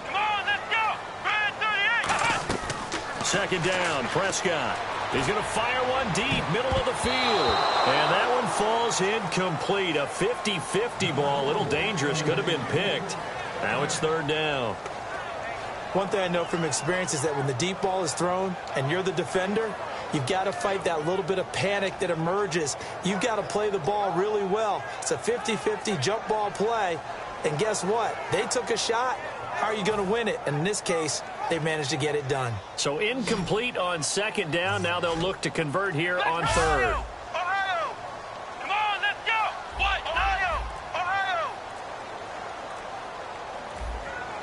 S4: Come on, let's go. 38.
S2: 2nd down, Prescott. He's going to fire one deep, middle of the field. And that one falls incomplete. A 50-50 ball, a little dangerous, could have been picked. Now it's third down.
S3: One thing I know from experience is that when the deep ball is thrown and you're the defender, you've got to fight that little bit of panic that emerges. You've got to play the ball really well. It's a 50-50 jump ball play. And guess what? They took a shot. How are you going to win it? And in this case, they managed to get it done.
S2: So incomplete on second down. Now they'll look to convert here on third.
S4: Ohio! Come on, let's go! What? Ohio! Ohio!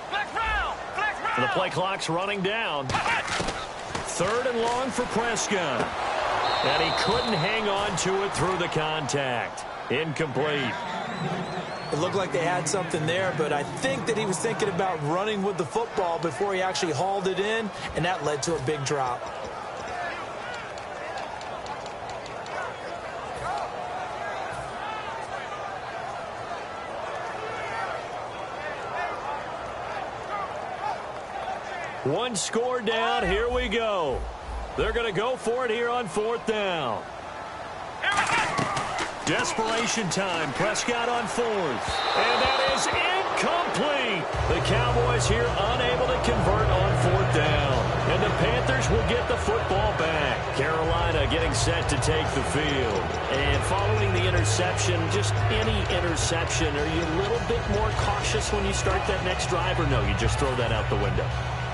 S4: Flex round! Flex round!
S2: The play clock's running down. Third and long for Prescott. And he couldn't hang on to it through the contact. Incomplete.
S3: It looked like they had something there, but I think that he was thinking about running with the football before he actually hauled it in, and that led to a big drop.
S2: One score down. Here we go. They're going to go for it here on fourth down. Desperation time. Prescott on fourth. And that is incomplete. The Cowboys here unable to convert on fourth down. And the Panthers will get the football back. Carolina getting set to take the field. And following the interception, just any interception, are you a little bit more cautious when you start that next drive, or no, you just throw that out the window?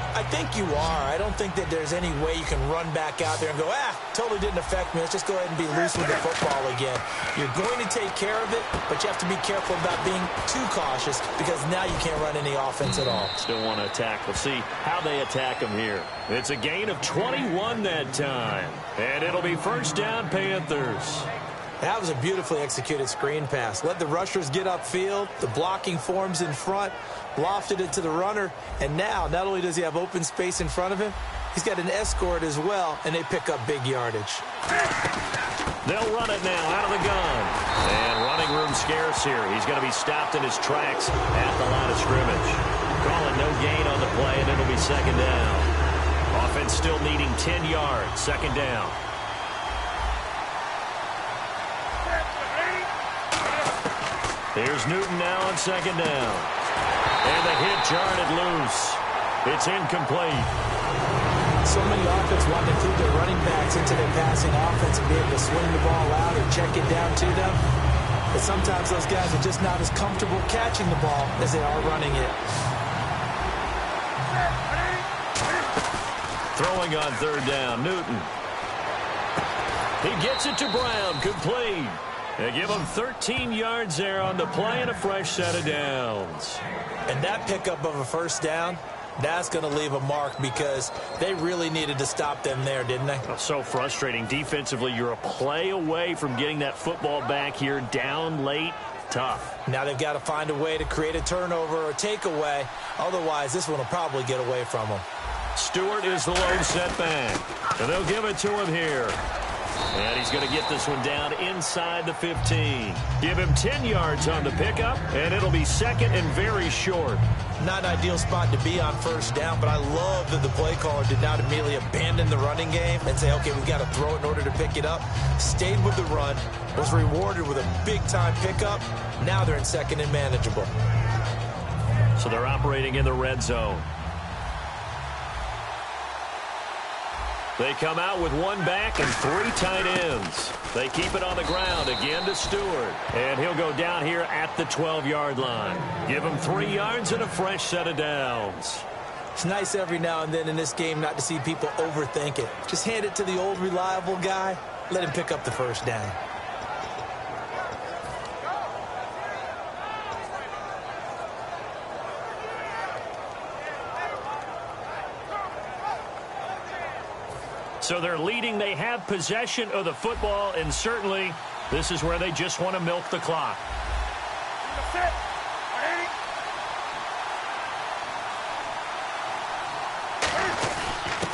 S3: I think you are. I don't think that there's any way you can run back out there and go, totally didn't affect me. Let's just go ahead and be loose with the football again. You're going to take care of it, but you have to be careful about being too cautious because now you can't run any offense at all.
S2: Still want to attack. We'll see how they attack them here. It's a gain of 21 that time. And it'll be first down, Panthers.
S3: That was a beautifully executed screen pass. Let the rushers get upfield. The blocking forms in front. Lofted it to the runner. And now, not only does he have open space in front of him, he's got an escort as well, and they pick up big yardage.
S2: They'll run it now out of the gun. And running room scarce here. He's going to be stopped in his tracks at the line of scrimmage. Calling no gain on the play, and it'll be second down. Offense still needing 10 yards. Second down. Here's Newton now on second down. And the hit jarred loose. It's incomplete.
S3: So many offenses want to include their running backs into their passing offense and be able to swing the ball out or check it down to them. But sometimes those guys are just not as comfortable catching the ball as they are running it.
S2: Throwing on third down, Newton. He gets it to Brown, complete. They give him 13 yards there on the play and a fresh set of downs.
S3: And that pickup of a first down, that's going to leave a mark because they really needed to stop them there, didn't they?
S2: Oh, so frustrating. Defensively, you're a play away from getting that football back here down late. Tough.
S3: Now they've got to find a way to create a turnover or takeaway. Otherwise, this one will probably get away from them.
S2: Stewart is the lone setback. And they'll give it to him here. And he's going to get this one down inside the 15. Give him 10 yards on the pickup, and it'll be second and very short.
S3: Not an ideal spot to be on first down, but I love that the play caller did not immediately abandon the running game and say, okay, we've got to throw it in order to pick it up. Stayed with the run, was rewarded with a big-time pickup. Now they're in second and manageable.
S2: So they're operating in the red zone. They come out with one back and three tight ends. They keep it on the ground again to Stewart. And he'll go down here at the 12-yard line. Give him 3 yards and a fresh set of downs.
S3: It's nice every now and then in this game not to see people overthink it. Just hand it to the old reliable guy. Let him pick up the first down.
S2: So they're leading. They have possession of the football, and certainly this is where they just want to milk the clock.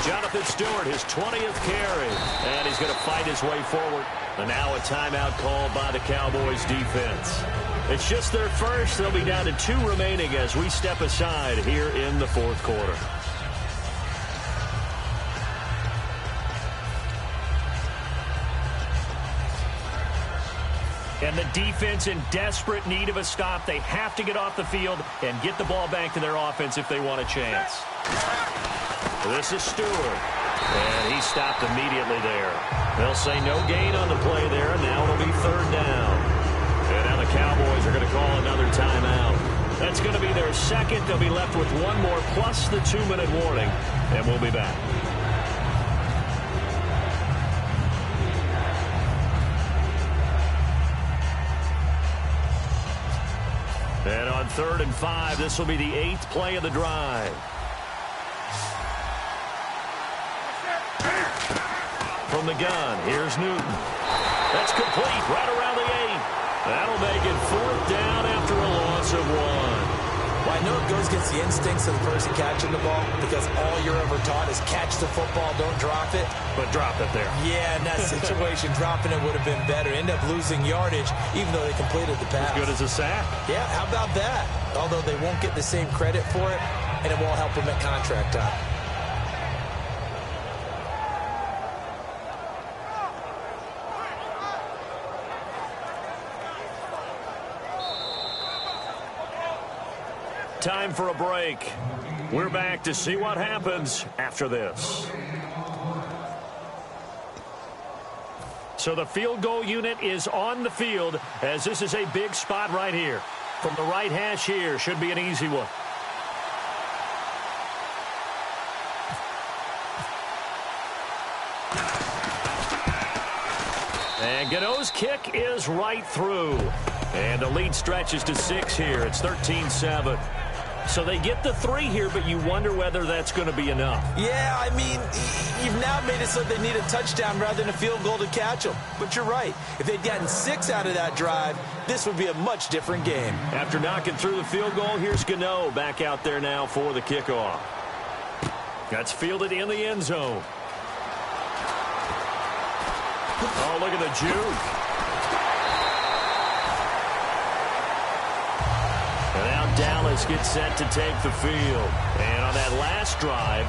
S2: Jonathan Stewart, his 20th carry, and he's going to fight his way forward. And now a timeout called by the Cowboys defense. It's just their first. They'll be down to 2 remaining as we step aside here in the fourth quarter. And the defense in desperate need of a stop. They have to get off the field and get the ball back to their offense if they want a chance. This is Stewart. And he stopped immediately there. They'll say no gain on the play there, and now it'll be third down. And now the Cowboys are going to call another timeout. That's going to be their second. They'll be left with one more plus the 2-minute warning, and we'll be back. And on 3rd and 5, this will be the 8th play of the drive. From the gun, here's Newton. That's complete right around the 8. That'll make it 4th down after a loss of 1.
S3: Well, I know it goes against the instincts of the person catching the ball because all you're ever taught is catch the football, don't drop it.
S2: But drop it there.
S3: Yeah, in that situation, dropping it would have been better. End up losing yardage, even though they completed the pass.
S2: As good as a sack.
S3: Yeah, how about that? Although they won't get the same credit for it, and it won't help them at contract time.
S2: Time for a break. We're back to see what happens after this. So the field goal unit is on the field as this is a big spot right here. From the right hash here, should be an easy one. And Gano's kick is right through. And the lead stretches to 6 here. It's 13-7. So they get the 3 here, but you wonder whether that's going to be enough.
S3: Yeah, I mean, you've now made it so they need a touchdown rather than a field goal to catch them. But you're right. If they'd gotten 6 out of that drive, this would be a much different game.
S2: After knocking through the field goal, here's Gano back out there now for the kickoff. That's fielded in the end zone. Oh, look at the juke. And now Dallas gets set to take the field. And on that last drive,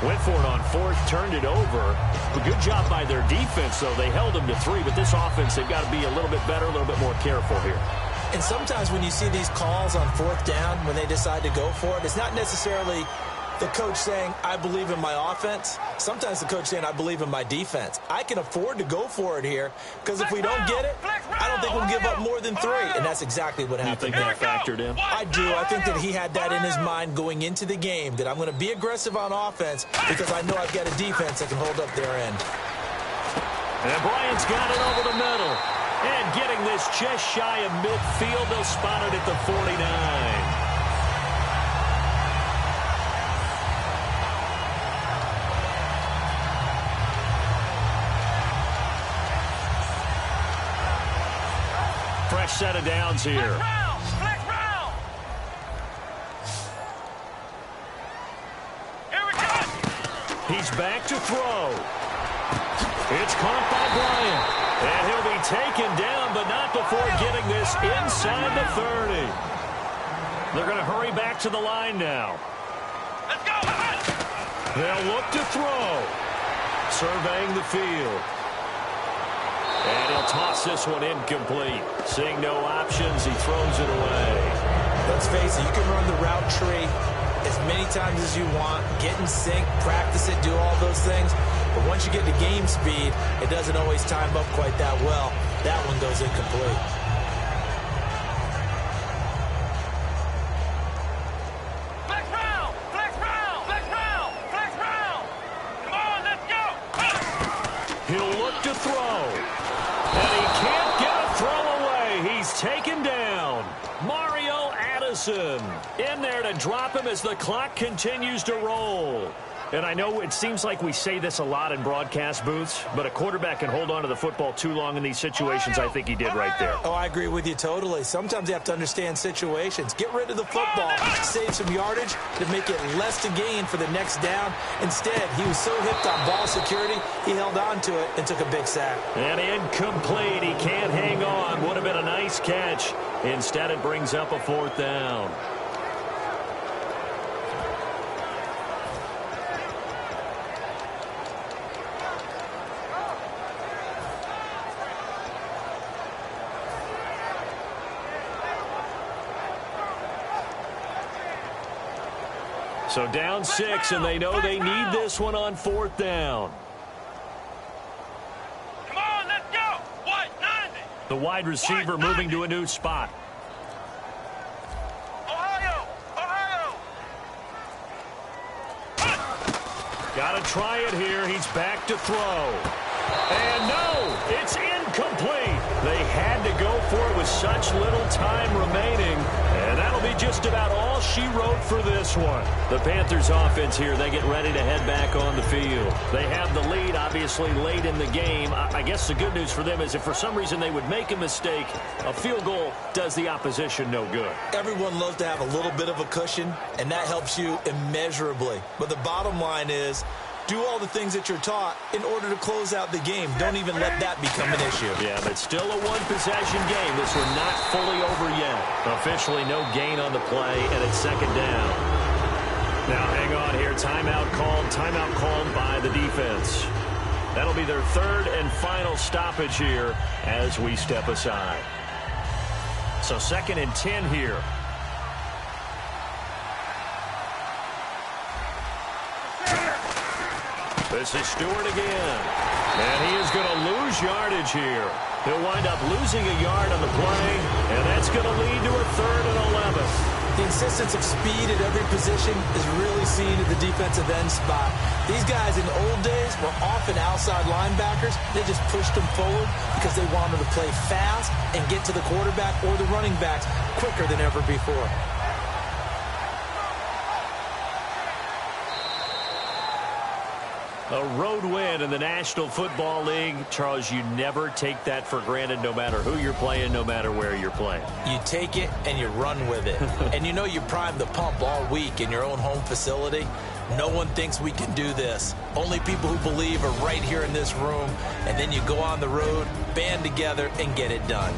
S2: went for it on 4th, turned it over. A good job by their defense, though. They held them to 3, but this offense, they've got to be a little bit better, a little bit more careful here.
S3: And sometimes when you see these calls on 4th down, when they decide to go for it, it's not necessarily the coach saying, I believe in my offense. Sometimes the coach saying, I believe in my defense. I can afford to go for it here because if we don't get it, I don't think we'll give up more than 3. And that's exactly what happened.
S2: You think that factored in?
S3: I do. I think that he had that in his mind going into the game, that I'm going to be aggressive on offense because I know I've got a defense that can hold up their end.
S2: And Bryant's got it over the middle. And getting this just shy of midfield, they'll spot it at the 49. Fresh set of downs here.
S4: Flex round. Here we go.
S2: He's back to throw. It's caught by Bryant. And he'll be taken down, but not before getting this inside the 30. They're going to hurry back to the line now.
S4: Let's go.
S2: They'll look to throw. Surveying the field. And he'll toss this one incomplete. Seeing no options, he throws it away.
S3: Let's face it, you can run the route tree as many times as you want, get in sync, practice it, do all those things. But once you get to game speed, it doesn't always time up quite that well. That one goes incomplete.
S4: Flex round. Flex round. Flex round. Flex round. Come on, let's go.
S2: He'll look to throw. And he can't get a throw away. He's taken down. Mario Addison in there to drop him as the clock continues to roll. And I know it seems like we say this a lot in broadcast booths, but a quarterback can hold on to the football too long in these situations. I think he did right there.
S3: Oh, I agree with you totally. Sometimes you have to understand situations. Get rid of the football, save some yardage to make it less to gain for the next down. Instead, he was so hipped on ball security, he held on to it and took a big sack.
S2: And incomplete. He can't hang on. Would have been a nice catch. Instead, it brings up a 4th down. So down 6, and they know they need this one on 4th down.
S4: Come on, let's go. White 90.
S2: The wide receiver moving to a new spot.
S4: Ohio.
S2: Got to try it here. He's back to throw. And no, it's incomplete. They had to go for it with such little time remaining. And that'll be just about all she wrote for this one. The Panthers offense here, they get ready to head back on the field. They have the lead, obviously, late in the game. I guess the good news for them is if for some reason they would make a mistake, a field goal does the opposition no good.
S3: Everyone loves to have a little bit of a cushion, and that helps you immeasurably. But the bottom line is, do all the things that you're taught in order to close out the game. Don't even let that become an issue.
S2: Yeah, but still a one-possession game. This one not fully over yet. Officially no gain on the play, and it's 2nd down. Now hang on here. Timeout called by the defense. That'll be their 3rd and final stoppage here as we step aside. So 2nd and 10 here. This is Stewart again. And he is going to lose yardage here. He'll wind up losing a yard on the play, and that's going to lead to a 3rd and 11.
S3: The insistence of speed at every position is really seen at the defensive end spot. These guys in the old days were often outside linebackers. They just pushed them forward because they wanted to play fast and get to the quarterback or the running backs quicker than ever before.
S2: A road win in the National Football League. Charles, you never take that for granted no matter who you're playing, no matter where you're playing.
S3: You take it and you run with it. And you know you primed the pump all week in your own home facility. No one thinks we can do this. Only people who believe are right here in this room. And then you go on the road, band together, and get it done.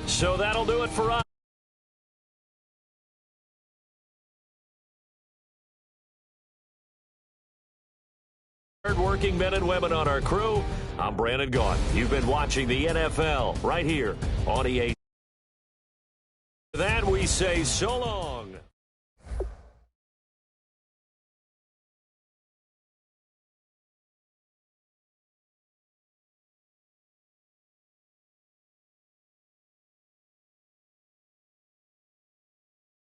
S2: So that'll do it for us. Hard-working men and women on our crew. I'm Brandon Gaughan. You've been watching the NFL right here on EA. For that we say so long.